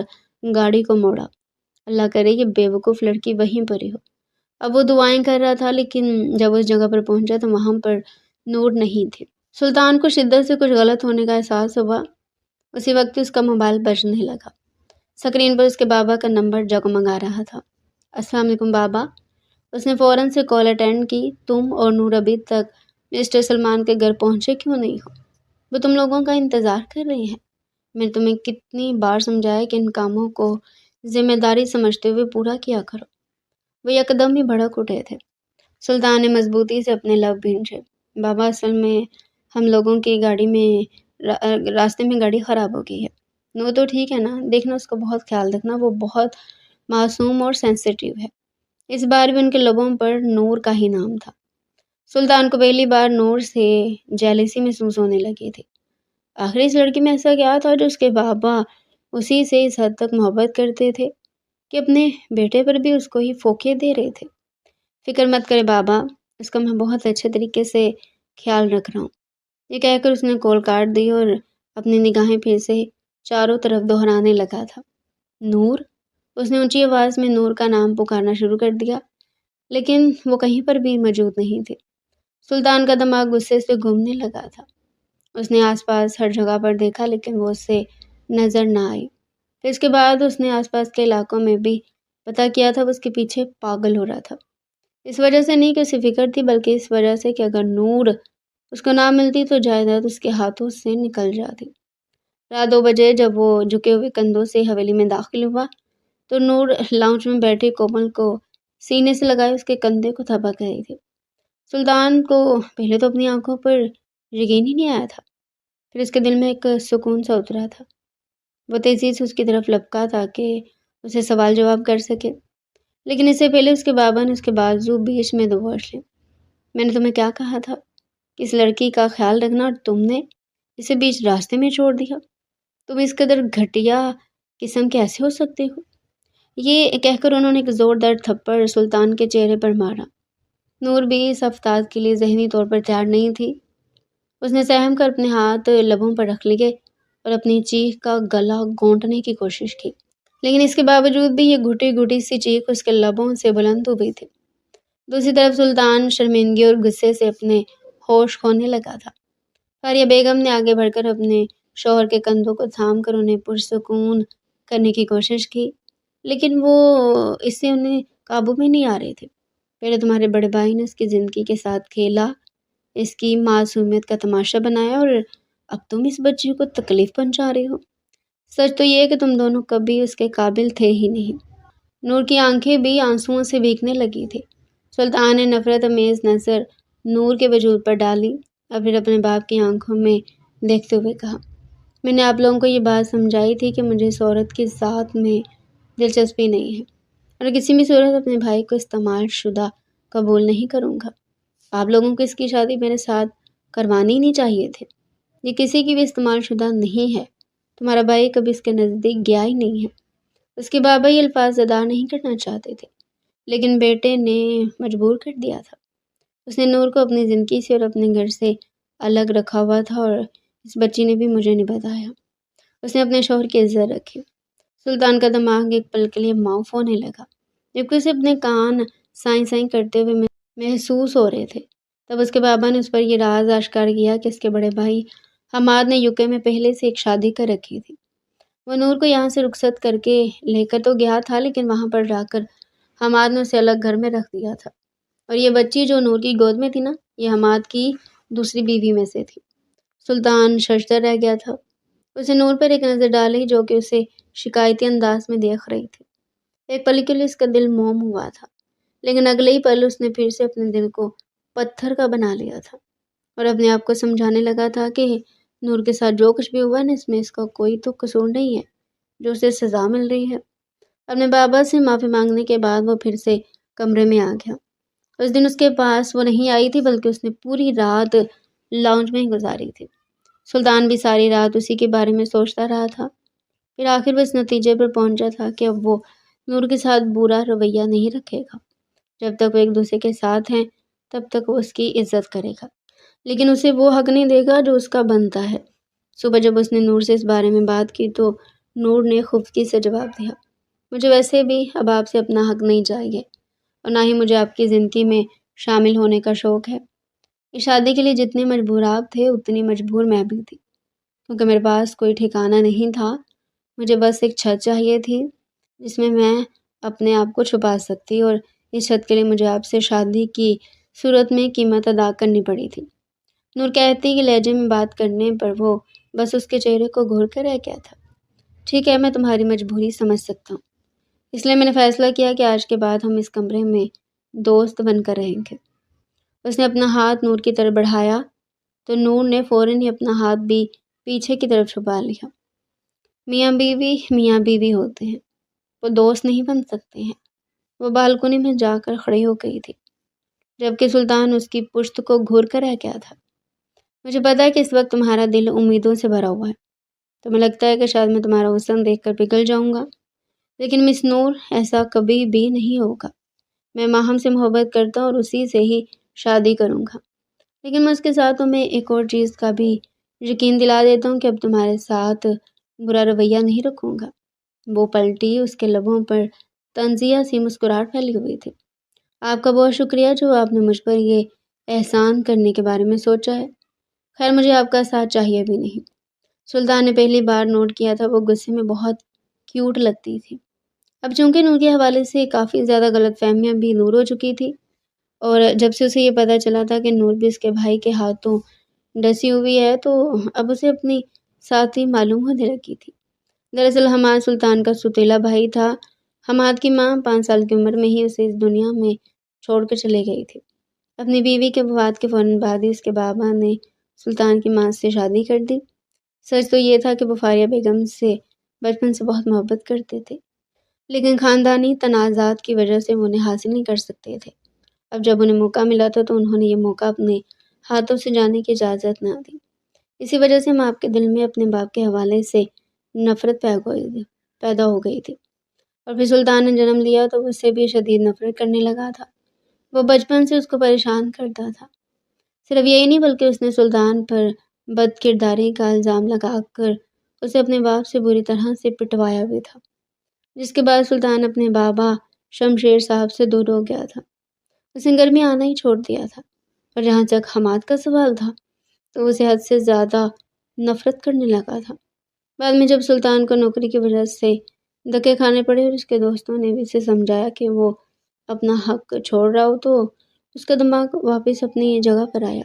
[SPEAKER 1] گاڑی کو موڑا۔ اللہ کرے یہ بیوقوف لڑکی وہیں پر ہی ہو۔ اب وہ دعائیں کر رہا تھا، لیکن جب اس جگہ پر پہنچا تو وہاں پر نور نہیں تھی۔ سلطان کو شدت سے کچھ غلط ہونے کا احساس ہوا۔ اسی وقت اس کا موبائل بجنے لگا۔ سکرین پر اس کے بابا کا نمبر جگمگا رہا تھا۔ السلام علیکم بابا۔ اس نے فوراً سے کال اٹینڈ کی۔ تم اور نور ابھی تک مسٹر سلمان کے گھر پہنچے کیوں نہیں ہو؟ وہ تم لوگوں کا انتظار کر رہے ہیں۔ میں نے تمہیں کتنی بار سمجھایا کہ ان کاموں کو ذمہ داری سمجھتے ہوئے پورا کیا کرو۔ وہ یکدم ہی بھڑک اٹھے تھے۔ سلطان نے مضبوطی سے اپنے لب بھینچے۔ بابا، اصل میں ہم لوگوں کی گاڑی میں راستے میں گاڑی خراب ہو گئی ہے۔ نور تو ٹھیک ہے نا؟ دیکھنا اس کا بہت خیال رکھنا، وہ بہت معصوم اور سینسیٹیو ہے۔ اس بار بھی ان کے لبوں پر نور کا ہی نام تھا۔ سلطان کو پہلی بار نور سے جیلسی محسوس ہونے لگی تھی۔ آخر اس لڑکی میں ایسا کیا تھا جو اس کے بابا اسی سے اس حد تک محبت کرتے تھے کہ اپنے بیٹے پر بھی اس کو ہی پھوکے دے رہے تھے؟ فکر مت کرے بابا، اس کا میں بہت اچھے طریقے سے خیال رکھ رہا ہوں۔ یہ کہہ کر اس نے کال کاٹ دی اور اپنی نگاہیں پھر سے چاروں طرف دہرانے لگا تھا۔ نور! اس نے اونچی آواز میں نور کا نام پکارنا شروع کر دیا، لیکن وہ کہیں پر بھی موجود نہیں تھی۔ سلطان کا دماغ غصے سے گھومنے لگا تھا۔ اس نے آس پاس ہر جگہ پر دیکھا لیکن وہ اسے نظر نہ آئی۔ پھر اس کے بعد اس نے آس پاس کے علاقوں میں بھی پتہ کیا تھا، وہ اس کے پیچھے پاگل ہو رہا تھا۔ اس وجہ سے نہیں کہ اسے فکر تھی، بلکہ اس وجہ سے کہ اگر نور اس کو نہ ملتی تو جائیداد اس کے ہاتھوں سے نکل جاتی۔ رات 2 بجے جب وہ جھکے ہوئے کندھوں سے حویلی میں داخل ہوا تو نور لاؤنج میں بیٹھی کومل کو سینے سے لگائے اس کے کندھے کو تھپک رہی تھی۔ سلطان کو پہلے تو اپنی آنکھوں پر یقین ہی نہیں آیا تھا، پھر اس کے دل میں ایک سکون سا اترا تھا۔ وہ تیزی سے اس کی طرف لپکا تاکہ اسے سوال جواب کر سکے، لیکن اس سے پہلے اس کے بابا نے اس کے بازو بیچ میں دبوچ لے۔ میں نے تمہیں کیا کہا تھا کہ اس لڑکی کا خیال رکھنا، اور تم نے اسے بیچ راستے میں چھوڑ دیا؟ تم اس قدر گھٹیا قسم کے ایسے ہو سکتے ہو؟ یہ کہہ کر انہوں نے ایک زوردار تھپڑ سلطان کے چہرے پر مارا۔ نور بھی اس افتاد کے لیے ذہنی طور پر تیار نہیں تھی۔ اس نے سہم کر اپنے ہاتھ لبوں پر رکھ لیے اور اپنی چیخ کا گلا گھونٹنے کی کوشش کی، لیکن اس کے باوجود بھی یہ گھٹی گھٹی سی چیخ اس کے لبوں سے بلند ہو گئی تھی۔ دوسری طرف سلطان شرمندگی اور غصے سے اپنے ہوش کھونے لگا تھا۔ فاریہ بیگم نے آگے بڑھ کر اپنے شوہر کے کندھوں کو تھام کر انہیں پرسکون کرنے کی کوشش کی، لیکن وہ اس سے انہیں قابو میں نہیں آ رہے تھے۔ پہلے تمہارے بڑے بھائی نے اس کی زندگی کے ساتھ کھیلا، اس کی معصومیت کا تماشا بنایا، اور اب تم اس بچی کو تکلیف پہنچا رہے ہو۔ سچ تو یہ ہے کہ تم دونوں کبھی اس کے قابل تھے ہی نہیں۔ نور کی آنکھیں بھی آنسوؤں سے بھیگنے لگی تھی۔ سلطان نے نفرت امیز نظر نور کے وجود پر ڈالی اور پھر اپنے باپ کی آنکھوں میں دیکھتے ہوئے کہا، میں نے آپ لوگوں کو یہ بات سمجھائی تھی کہ مجھے اس عورت کی ذات میں دلچسپی نہیں ہے اور کسی بھی صورت اپنے بھائی کو استعمال شدہ قبول نہیں کروں گا۔ آپ لوگوں کو اس کی شادی میرے ساتھ کروانی نہیں چاہیے تھی۔ یہ کسی کی بھی استعمال شدہ نہیں ہے۔ تمہارا بھائی کبھی اس کے نزدیک گیا ہی نہیں ہے۔ اس کے بابا یہ الفاظ ادا نہیں کرنا چاہتے تھے، لیکن بیٹے نے مجبور کر دیا تھا۔ اس نے نور کو اپنی زندگی سے اور اپنے گھر سے الگ رکھا ہوا تھا، اور اس بچی نے بھی مجھے نہیں بتایا۔ اس نے اپنے شوہر کی عزت رکھی۔ سلطان کا دماغ ایک پل کے لیے معاف ہونے لگا، جبکہ اسے اپنے کان سائیں سائیں کرتے ہوئے محسوس ہو رہے تھے۔ تب اس کے بابا نے اس پر یہ راز آشکار کیا کہ اس کے بڑے بھائی حماد نے یوکے میں پہلے سے ایک شادی کر رکھی تھی۔ وہ نور کو یہاں سے رخصت کر کے لے کر تو گیا تھا، لیکن وہاں پر جا کر حماد نے اسے الگ گھر میں رکھ دیا تھا، اور یہ بچی جو نور کی گود میں تھی نا، یہ حماد کی دوسری بیوی میں سے تھی۔ سلطان ششدر رہ گیا تھا۔ اسے نور پر ایک نظر ڈالی جو کہ اسے شکایتی انداز میں دیکھ رہی تھی۔ ایک پل کے لیے اس کا دل موم ہوا تھا، لیکن اگلے ہی پل اس نے پھر سے اپنے دل کو پتھر کا بنا لیا تھا اور اپنے آپ کو سمجھانے لگا تھا کہ نور کے ساتھ جو کچھ بھی ہوا نا، اس میں اس کا کوئی تو قصور نہیں ہے جو اسے سزا مل رہی ہے۔ اپنے بابا سے معافی مانگنے کے بعد وہ پھر سے کمرے میں آ گیا۔ اس دن اس کے پاس وہ نہیں آئی تھی، بلکہ اس نے پوری رات لاؤنج میں ہی گزاری تھی۔ سلطان بھی ساری رات اسی کے بارے میں سوچتا رہا تھا۔ پھر آخر وہ اس نتیجے پر پہنچا تھا کہ اب وہ نور کے ساتھ برا رویہ نہیں رکھے گا۔ جب تک وہ ایک دوسرے کے ساتھ ہیں تب تک وہ اس کی عزت کرے گا، لیکن اسے وہ حق نہیں دے گا جو اس کا بنتا ہے۔ صبح جب اس نے نور سے اس بارے میں بات کی تو نور نے خفگی سے جواب دیا، مجھے ویسے بھی اب آپ سے اپنا حق نہیں چاہیے، اور نہ ہی مجھے آپ کی زندگی میں شامل ہونے کا شوق ہے۔ اس شادی کے لیے جتنے مجبور آپ تھے اتنی مجبور میں بھی تھی، کیونکہ میرے پاس کوئی ٹھکانہ نہیں تھا۔ مجھے بس ایک چھت چاہیے تھی جس میں اپنے آپ کو چھپا سکتی، اور اس چھت کے لیے مجھے آپ سے شادی کی صورت میں قیمت ادا کرنی پڑی تھی۔ نور کہتی کہ لہجے میں بات کرنے پر وہ بس اس کے چہرے کو گھور کر رہ گیا تھا۔ ٹھیک ہے، میں تمہاری مجبوری سمجھ سکتا ہوں، اس لیے میں نے فیصلہ کیا کہ آج کے بعد ہم اس کمرے میں دوست بن کر رہیں گے۔ اس نے اپنا ہاتھ نور کی طرف بڑھایا تو نور نے فوراً ہی اپنا ہاتھ بھی پیچھے کی طرف چھپا لیا۔ میاں بیوی ہوتے ہیں، وہ دوست نہیں بن سکتے ہیں۔ وہ بالکنی میں جا کر کھڑی ہو گئی تھی، جبکہ سلطان اس کی پشت کو گھور کر رہ گیا تھا۔ مجھے پتا ہے کہ اس وقت تمہارا دل امیدوں سے بھرا ہوا ہے، تمہیں لگتا ہے کہ شاید میں تمہارا حسن دیکھ کر پگھل جاؤں گا، لیکن مس نور، ایسا کبھی بھی نہیں ہوگا۔ میں ماہم سے محبت کرتا ہوں اور اسی سے ہی شادی کروں گا، لیکن میں اس کے ساتھ تمہیں ایک اور چیز کا بھی یقین دلا دیتا ہوں کہ اب تمہارے ساتھ برا رویہ نہیں رکھوں گا۔ وہ پلٹی، اس کے لبوں پر طنزیہ سی مسکراہٹ پھیلی ہوئی تھی۔ آپ کا بہت شکریہ جو آپ نے مجھ پر یہ احسان کرنے کے بارے میں سوچا ہے۔ خیر مجھے آپ کا ساتھ چاہیے بھی نہیں۔ سلطان نے پہلی بار نوٹ کیا تھا وہ غصے میں بہت کیوٹ لگتی تھی۔ اب چونکہ نور کے حوالے سے کافی زیادہ غلط فہمیاں بھی دور ہو چکی تھی، اور جب سے اسے یہ پتہ چلا تھا کہ نور بھی اس کے بھائی کے ہاتھوں ڈسی ہوئی ہے تو اب اسے اپنی ساتھی معلوم ہونے لگی تھی۔ دراصل حماد سلطان کا ستیلا بھائی تھا۔ حماد کی ماں 5 سال کی عمر میں ہی اسے اس دنیا میں چھوڑ کر چلے گئی تھی۔ اپنی بیوی کے وفات کے فوراً بعد ہی اس کے بابا نے سلطان کی ماں سے شادی کر دی۔ سچ تو یہ تھا کہ وہ فاریہ بیگم سے بچپن سے بہت محبت کرتے تھے، لیکن خاندانی تنازعات کی وجہ سے وہ انہیں حاصل نہیں کر سکتے تھے۔ اب جب انہیں موقع ملا تھا تو انہوں نے یہ موقع اپنے ہاتھوں سے جانے کی اجازت نہ دی۔ اسی وجہ سے ماں کے دل میں اپنے باپ کے حوالے سے نفرت پیدا ہو گئی تھی، اور پھر سلطان نے جنم لیا تو وہ اس سے بھی شدید نفرت کرنے لگا تھا۔ وہ بچپن سے اس کو پریشان کرتا تھا۔ صرف یہی نہیں بلکہ اس نے سلطان پر بد کرداری کا الزام لگا کر اسے اپنے باپ سے بری طرح سے پٹوایا بھی تھا، جس کے بعد سلطان اپنے بابا شمشیر صاحب سے دور ہو گیا تھا۔ اس نے گھر میں آنا ہی چھوڑ دیا تھا، اور جہاں تک حماد کا سوال تھا تو اسے حد سے زیادہ نفرت کرنے لگا تھا۔ بعد میں جب سلطان کو نوکری کی وجہ سے دھکے کھانے پڑے اور اس کے دوستوں نے بھی اسے سمجھایا کہ وہ اپنا حق چھوڑ رہا ہو تو اس کا دماغ واپس اپنی جگہ پر آیا۔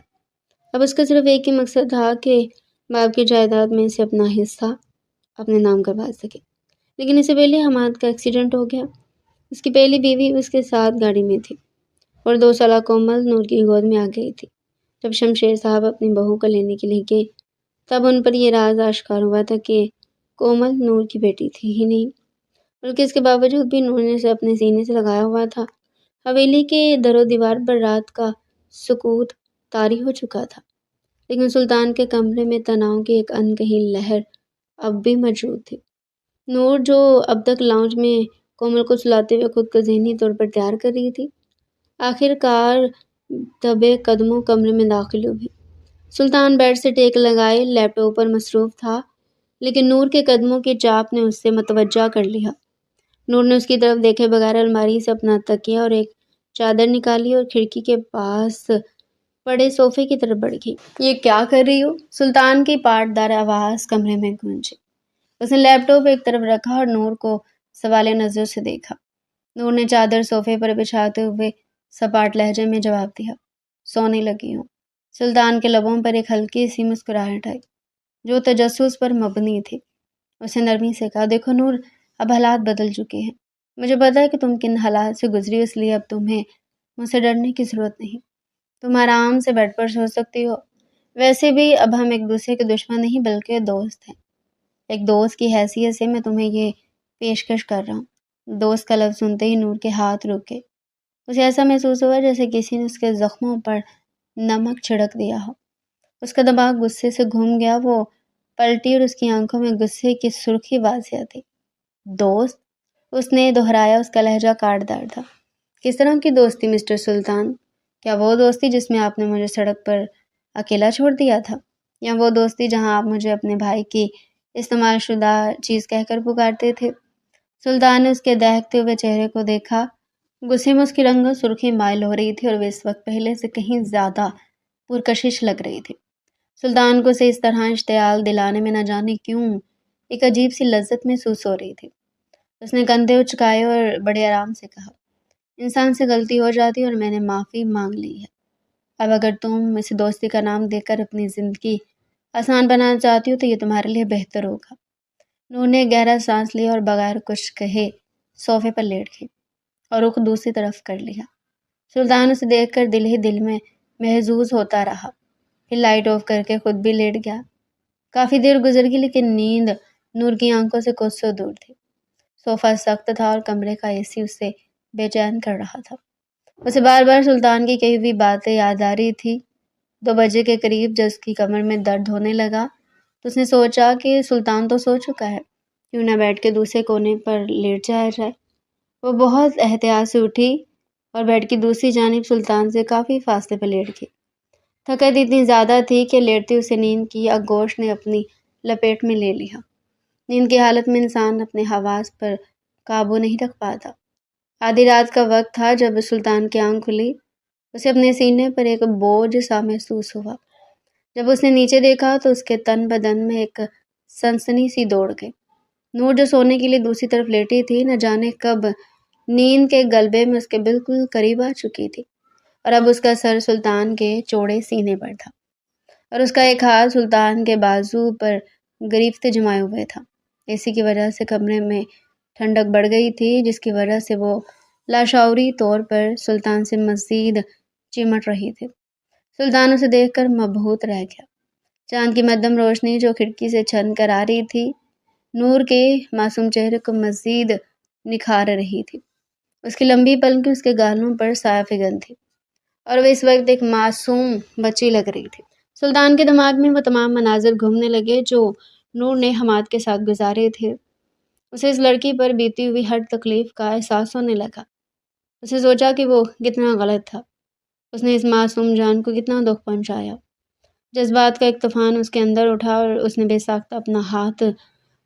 [SPEAKER 1] اب اس کا صرف ایک ہی مقصد تھا کہ باپ کی جائیداد میں سے اپنا حصہ اپنے نام کروا سکے، لیکن اس سے پہلے حماد کا ایکسیڈنٹ ہو گیا۔ اس کی پہلی بیوی اس کے ساتھ گاڑی میں تھی اور 2 سالہ کومل نور کی گود میں آ گئی تھی۔ جب شمشیر صاحب اپنی بہو کو لینے کے لیے گئے تب ان پر یہ راز آشکار ہوا تھا کہ کومل نور کی بیٹی تھی ہی نہیں، بلکہ اس کے باوجود بھی نور نے اسے اپنے سینے سے لگایا ہوا تھا۔ حویلی کے در و دیوار پر رات کا سکوت طاری ہو چکا تھا، لیکن سلطان کے کمرے میں تناؤ کی ایک انکہی لہر اب بھی موجود تھی۔ نور جو اب تک لاؤنج میں کومل کو سلاتے ہوئے خود کو ذہنی طور پر تیار کر رہی تھی، آخر کار دبے قدموں کمرے میں داخل ہوئی۔ سلطان بیڈ سے ٹیک لگائے لیپ ٹاپ پر مصروف تھا، لیکن نور کے قدموں کی چاپ نے اس سے متوجہ کر لیا۔ نور نے اس کی طرف دیکھے بغیر الماری سے اپنا تکیہ اور ایک چادر نکالی اور کھڑکی کے پاس پڑے صوفے کی طرف بڑھ گئی۔ یہ کیا کر رہی ہو؟ سلطان کی پاٹ دار آواز کمرے میں گونجی۔ اس نے لیپ ٹاپ ایک طرف رکھا اور نور کو سوال نظر سے دیکھا۔ نور نے چادر صوفے پر بچھاتے ہوئے سپاٹ لہجے میں جواب دیا، سونے لگی ہوں۔ سلطان کے لبوں پر ایک ہلکی سی مسکراہٹ آئی جو تجسس پر مبنی تھی۔ اس نے نرمی سے کہا، دیکھو نور، اب حالات بدل چکے ہیں۔ مجھے پتا ہے کہ تم کن حالات سے گزری، اس لیے اب تمہیں مجھ سے ڈرنے کی ضرورت نہیں۔ تم آرام سے بیڈ پر سو سکتی ہو۔ ویسے بھی اب ہم ایک دوسرے کے دشمن نہیں بلکہ دوست ہیں۔ ایک دوست کی حیثیت سے میں تمہیں یہ پیشکش کر رہا ہوں۔ دوست کا لفظ سنتے ہی نور کے ہاتھ رکے۔ اسے ایسا محسوس ہوا جیسے کسی نے اس کے زخموں پر نمک چھڑک دیا ہو۔ اس کا دماغ غصے سے گھوم گیا۔ وہ پلٹی اور اس کی آنکھوں میں غصے کی سرخی واضح تھی۔ دوست؟ اس نے دہرایا، اس کا لہجہ کاٹدار تھا۔ کس طرح کی دوستی مسٹر سلطان؟ کیا وہ دوستی جس میں آپ نے مجھے سڑک پر اکیلا چھوڑ دیا تھا، یا وہ دوستی جہاں آپ مجھے اپنے بھائی کی استعمال شدہ چیز کہہ کر پکارتے تھے؟ سلطان نے اس کے دہکتے ہوئے چہرے کو دیکھا۔ غصے میں اس کی رنگت سرخی مائل ہو رہی تھی اور وہ اس وقت پہلے سے کہیں زیادہ پرکشش لگ رہی تھی۔ سلطان کو اسے اس طرح اشتعال دلانے میں نہ جانے کیوں ایک عجیب سی لذت محسوس ہو رہی تھی۔ اس نے کندھے اچکائے اور بڑے آرام سے کہا، انسان سے غلطی ہو جاتی ہے اور میں نے معافی مانگ لی ہے۔ اب اگر تم اسے دوستی کا نام دے کر اپنی زندگی آسان بنانا چاہتی ہو تو یہ تمہارے لیے بہتر ہوگا۔ نور نے گہرا سانس لیا اور بغیر کچھ کہے صوفے پر لیٹ گئی اور رخ دوسری طرف کر لیا۔ سلطان اسے دیکھ کر دل ہی دل میں محظوظ ہوتا رہا، پھر لائٹ آف کر کے خود بھی لیٹ گیا۔ کافی دیر گزر گئی لیکن نیند نور کی آنکھوں سے کچھ سو دور تھی۔ صوفہ سخت تھا اور کمرے کا اے سی اسے بے چین کر رہا تھا۔ اسے بار بار سلطان کی کہی ہوئی باتیں یاد آ رہی تھی۔ 2 بجے کے قریب جب اس کی کمر میں درد ہونے لگا تو اس نے سوچا کہ سلطان تو سو چکا ہے، کیوں نہ بیڈ کے دوسرے کونے پر لیٹ جایا جائے۔ وہ بہت احتیاط سے اٹھی اور بیڈ کی دوسری جانب سلطان سے کافی فاصلے پر لیٹ گئی۔ تھکت اتنی زیادہ تھی کہ لیٹتے اسے نیند کی آغوش نے اپنی لپیٹ میں لے لیا۔ نیند کی حالت میں انسان اپنے حواس پر قابو نہیں رکھ پاتا۔ آدھی رات کا وقت تھا جب سلطان کی آنکھ کھلی۔ اسے اپنے سینے پر ایک بوجھ سا محسوس ہوا۔ جب اس نے نیچے دیکھا تو اس کے تن بدن میں ایک سنسنی سی دوڑ گئی۔ نور جو سونے کے لیے دوسری طرف لیٹی تھی، نہ جانے کب نیند کے غلبے میں اس کے بالکل قریب آ چکی تھی، اور اب اس کا سر سلطان کے چوڑے سینے پر تھا اور اس کا ایک ہاتھ سلطان کے بازو پر گریفت جمائے ہوئے تھا۔ اسی کی وجہ سے کمرے میں ٹھنڈک بڑھ گئی تھی، جس کی وجہ سے وہ لاشعوری طور پر سلطان سے مزید چمٹ رہی تھی۔ سلطان اسے دیکھ کر مبہوت رہ گیا۔ چاند کی مدھم روشنی جو کھڑکی سے چھن کر آ رہی تھی، نور کے معصوم چہرے کو مزید نکھار رہی تھی۔ اس کی لمبی پلکیں اس کے گالوں پر سایہ فگن تھی اور وہ اس وقت ایک معصوم بچی لگ رہی تھی۔ سلطان کے دماغ میں وہ تمام مناظر گھومنے لگے جو نور نے حماد کے ساتھ گزارے تھے۔ اسے اس لڑکی پر بیتی ہوئی ہر تکلیف کا احساس ہونے لگا۔ اسے سوچا کہ وہ کتنا غلط تھا۔ اس نے اس معصوم جان کو کتنا دکھ پہنچایا۔ جذبات کا ایک طوفان اس کے اندر اٹھا اور اس نے بے ساختہ اپنا ہاتھ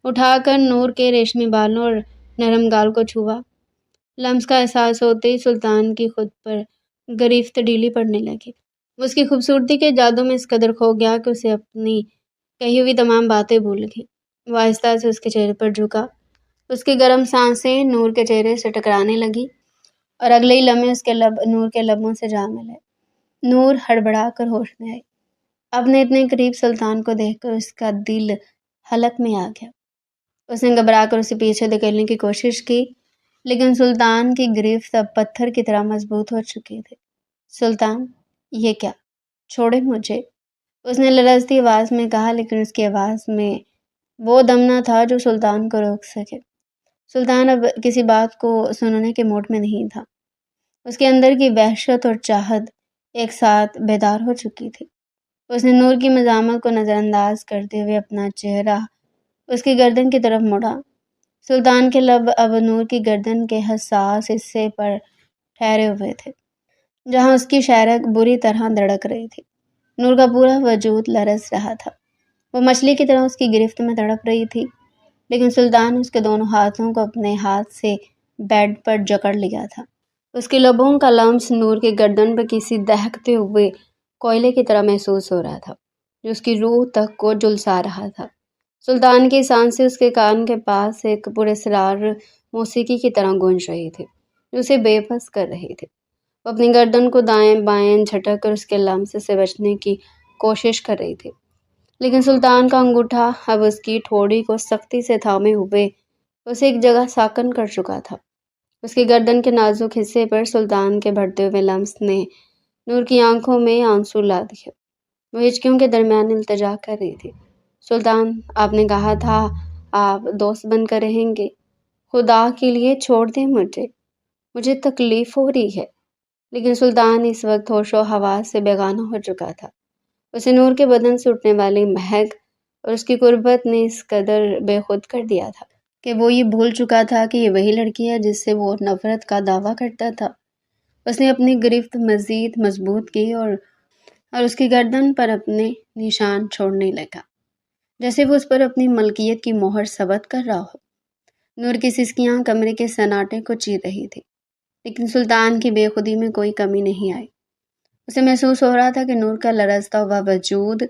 [SPEAKER 1] اٹھا کر نور کے ریشمی بالوں اور نرم گال کو چھوا۔ لمس کا احساس ہوتے ہی سلطان کی خود پر گریفت ڈھیلی پڑنے لگی۔ وہ اس کی خوبصورتی کے جادو میں اس قدر کھو گیا کہ اسے اپنی کہی ہوئی تمام باتیں بھول گئی۔ وہ آہستہ سے اس کے چہرے پر جھکا۔ اس کی گرم سانسیں نور کے چہرے سے ٹکرانے لگی اور اگلے ہی لمحے اس کے لب نور کے لبوں سے جا ملے۔ نور ہڑبڑا کر ہوش میں آئی۔ اپنے اتنے قریب سلطان کو دیکھ کر اس کا دل حلق میں آ گیا۔ اس نے گھبرا کر اسے پیچھے دھکیلنے کی کوشش کی، لیکن سلطان کی گرفت اب پتھر کی طرح مضبوط ہو چکی تھی۔ سلطان، یہ کیا؟ چھوڑے مجھے، اس نے لرزتی آواز میں کہا، لیکن اس کی آواز میں وہ دم نہ تھا جو سلطان کو روک سکے۔ سلطان اب کسی بات کو سننے کے موڈ میں نہیں تھا۔ اس کے اندر کی وحشت اور چاہت ایک ساتھ بیدار ہو چکی تھی۔ اس نے نور کی مزاحمت کو نظر انداز کرتے ہوئے اپنا چہرہ اس کی گردن کی طرف موڑا۔ سلطان کے لب اب نور کی گردن کے حساس حصے پر ٹھہرے ہوئے تھے، جہاں اس کی شہرک بری طرح دھڑک رہی تھی۔ نور کا پورا وجود لرز رہا تھا۔ وہ مچھلی کی طرح اس کی گرفت میں تڑپ رہی تھی، لیکن سلطان اس کے دونوں ہاتھوں کو اپنے ہاتھ سے بیڈ پر جکڑ لیا تھا۔ اس کے لبوں کا لمس نور کے گردن پر کسی دہکتے ہوئے کوئلے کی طرح محسوس ہو رہا تھا، جو اس کی روح تک کو جھلسا رہا تھا۔ سلطان کی سانسیں اس کے کان کے پاس ایک پراسرار موسیقی کی طرح گونج رہی تھی، جو اسے بے بس کر رہی تھی۔ وہ اپنی گردن کو دائیں بائیں جھٹک کر اس کے لمس سے بچنے کی کوشش کر رہی تھی، لیکن سلطان کا انگوٹھا اب اس کی ٹھوڑی کو سختی سے تھامے ہوئے اسے ایک جگہ ساکن کر چکا تھا۔ اس کی گردن کے نازک حصے پر سلطان کے بڑھتے ہوئے لمس نے نور کی آنکھوں میں آنسو لا دیے۔ وہ ہچکیوں کے درمیان التجا کر رہی تھی۔ سلطان، آپ نے کہا تھا آپ دوست بن کر رہیں گے۔ خدا کے لیے چھوڑ دیں مجھے تکلیف ہو رہی ہے۔ لیکن سلطان اس وقت ہوش و حواس سے بیگانہ ہو چکا تھا۔ اسے نور کے بدن سے اٹھنے والی مہک اور اس کی قربت نے اس قدر بے خود کر دیا تھا کہ وہ یہ بھول چکا تھا کہ یہ وہی لڑکی ہے جس سے وہ نفرت کا دعویٰ کرتا تھا۔ اس نے اپنی گرفت مزید مضبوط کی اور اس کی گردن پر اپنے نشان چھوڑنے لگا، جیسے وہ اس پر اپنی ملکیت کی مہر ثبت کر رہا ہو۔ نور کی سسکیاں کمرے کے سناٹے کو چیر رہی تھی، لیکن سلطان کی بے خودی میں کوئی کمی نہیں آئی۔ اسے محسوس ہو رہا تھا کہ نور کا لرزتا ہوا وجود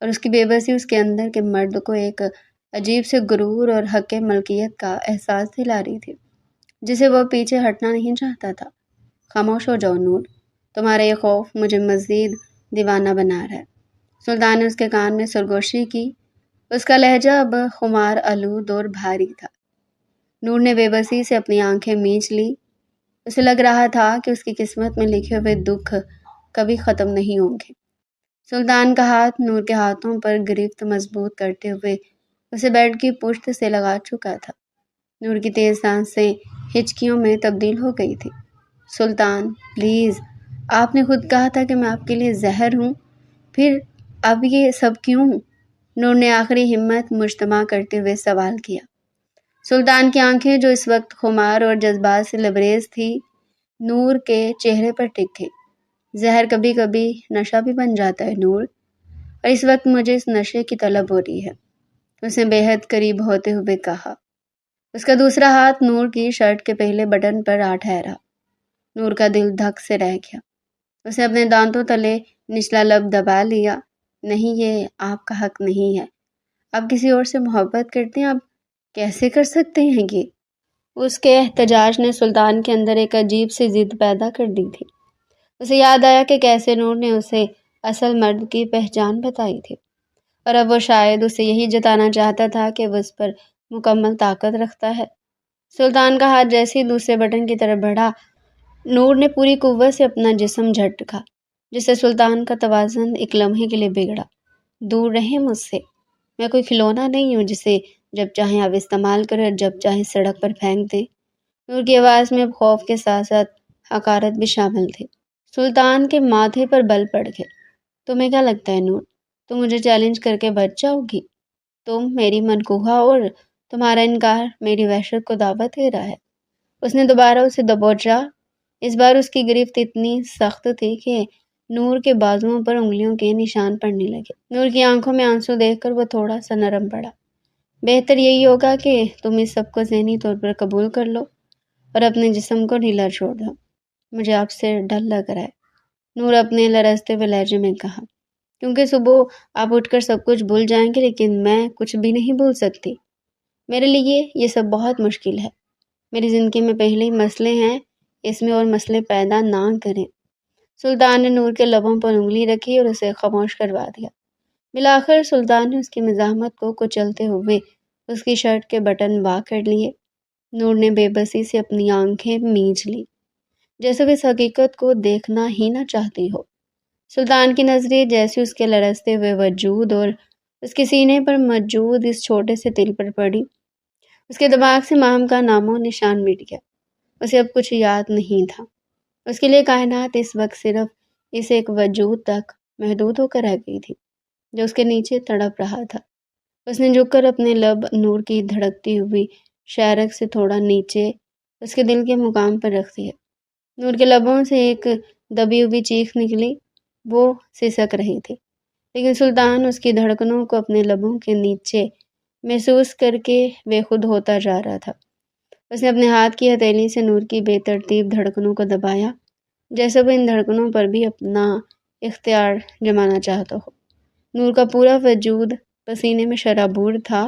[SPEAKER 1] اور اس کی بے بسی اس کے اندر کے مرد کو ایک عجیب سے غرور اور حق ملکیت کا احساس دلا رہی تھی، جسے وہ پیچھے ہٹنا نہیں چاہتا تھا۔ خاموش ہو جاؤ نور، تمہارا یہ خوف مجھے مزید دیوانہ بنا رہا ہے، سلطان نے اس کے کان میں سرگوشی کی۔ اس کا لہجہ اب خمار آلود اور بھاری تھا۔ نور نے بے بسی سے اپنی آنکھیں مینچ لی۔ اسے لگ رہا تھا کہ اس کی قسمت میں لکھے ہوئے دکھ کبھی ختم نہیں ہوں گے۔ سلطان کا ہاتھ نور کے ہاتھوں پر گرفت مضبوط کرتے ہوئے اسے بیڈ کی پشت سے لگا چکا تھا۔ نور کی تیز سانسیں ہچکیوں میں تبدیل ہو گئی تھی۔ سلطان، پلیز، آپ نے خود کہا تھا کہ میں آپ کے لیے زہر ہوں، پھر اب یہ سب کیوں؟ نور نے آخری ہمت مجتمع کرتے ہوئے سوال کیا۔ سلطان کی آنکھیں جو اس وقت خمار اور جذبات سے لبریز تھی، نور کے چہرے پر ٹک گئی۔ زہر کبھی کبھی نشہ بھی بن جاتا ہے نور، اور اس وقت مجھے اس نشے کی طلب ہو رہی ہے، اس نے بے حد قریب ہوتے ہوئے کہا۔ اس کا دوسرا ہاتھ نور کی شرٹ کے پہلے بٹن پر آ ٹھہرا۔ نور کا دل دھک سے رہ گیا۔ اس نے اپنے دانتوں تلے نچلا لب دبا لیا۔ نہیں، یہ آپ کا حق نہیں ہے۔ آپ کسی اور سے محبت کرتے ہیں، آپ کیسے کر سکتے ہیں یہ؟ اس کے احتجاج نے سلطان کے اندر ایک عجیب سی ضد پیدا کر دی تھی۔ اسے یاد آیا کہ کیسے نور نے اسے اصل مرد کی پہچان بتائی تھی، اور اب وہ شاید اسے یہی جتانا چاہتا تھا کہ وہ اس پر مکمل طاقت رکھتا ہے۔ سلطان کا ہاتھ جیسے ہی دوسرے بٹن کی طرف بڑھا، نور نے پوری قوت سے اپنا جسم جھٹکا، جس سے سلطان کا توازن ایک لمحے کے لیے بگڑا۔ دور رہیں مجھ سے، میں کوئی کھلونا نہیں ہوں جسے جب چاہیں آپ استعمال کریں اور جب چاہیں سڑک پر پھینک دیں۔ نور کی آواز میں خوف کے ساتھ ساتھ حقارت بھی شامل تھی۔ سلطان کے ماتھے پر بل پڑ گئے۔ تمہیں کیا لگتا ہے نور، تم مجھے چیلنج کر کے بچ جاؤ گی؟ تم میری منقوہ اور تمہارا انکار میری وحشت کو دعوت دے رہا ہے۔ اس نے دوبارہ اسے دبوچا۔ اس بار اس کی گرفت اتنی سخت تھی کہ نور کے بازوؤں پر انگلیوں کے نشان پڑنے لگے۔ نور کی آنکھوں میں آنسو دیکھ کر وہ تھوڑا سا نرم پڑا۔ بہتر یہی ہوگا کہ تم اس سب کو ذہنی طور پر قبول کر لو اور اپنے جسم کو ڈھیلا چھوڑ دو۔ مجھے آپ سے ڈر لگ رہا ہے، نور اپنے لرزتے ہوئے لہجے میں کہا، کیونکہ صبح آپ اٹھ کر سب کچھ بھول جائیں گے، لیکن میں کچھ بھی نہیں بھول سکتی۔ میرے لیے یہ سب بہت مشکل ہے۔ میری زندگی میں پہلے ہی مسئلے ہیں، اس میں اور مسئلے پیدا نہ کریں۔ سلطان نے نور کے لبوں پر انگلی رکھی اور اسے خاموش کروا دیا۔ بالآخر سلطان نے اس کی مزاحمت کو کچلتے ہوئے اس کی شرٹ کے بٹن وا کر لیے۔ نور نے بے بسی سے اپنی آنکھیں میچ لی، جیسے وہ اس حقیقت کو دیکھنا ہی نہ چاہتی ہو۔ سلطان کی نظریں جیسے اس کے لرزتے ہوئے وجود اور اس کے سینے پر موجود اس چھوٹے سے تل پر پڑی، اس کے دماغ سے ماہم کا نام و نشان مٹ گیا۔ اسے اب کچھ یاد نہیں تھا۔ اس کے لیے کائنات اس وقت صرف اس ایک وجود تک محدود ہو کر رہ گئی تھی جو اس کے نیچے تڑپ رہا تھا۔ اس نے جھک کر اپنے لب نور کی دھڑکتی ہوئی شہرک سے تھوڑا نیچے اس کے دل کے مقام پر رکھ دیا۔ نور کے لبوں سے ایک دبی ہوئی چیخ نکلی۔ وہ سسک رہی تھی، لیکن سلطان اس کی دھڑکنوں کو اپنے لبوں کے نیچے محسوس کر کے بے خود ہوتا جا رہا تھا۔ اس نے اپنے ہاتھ کی ہتھیلی سے نور کی بے ترتیب دھڑکنوں کو دبایا، جیسے وہ ان دھڑکنوں پر بھی اپنا اختیار جمانا چاہتا ہو۔ نور کا پورا وجود پسینے میں شرابور تھا،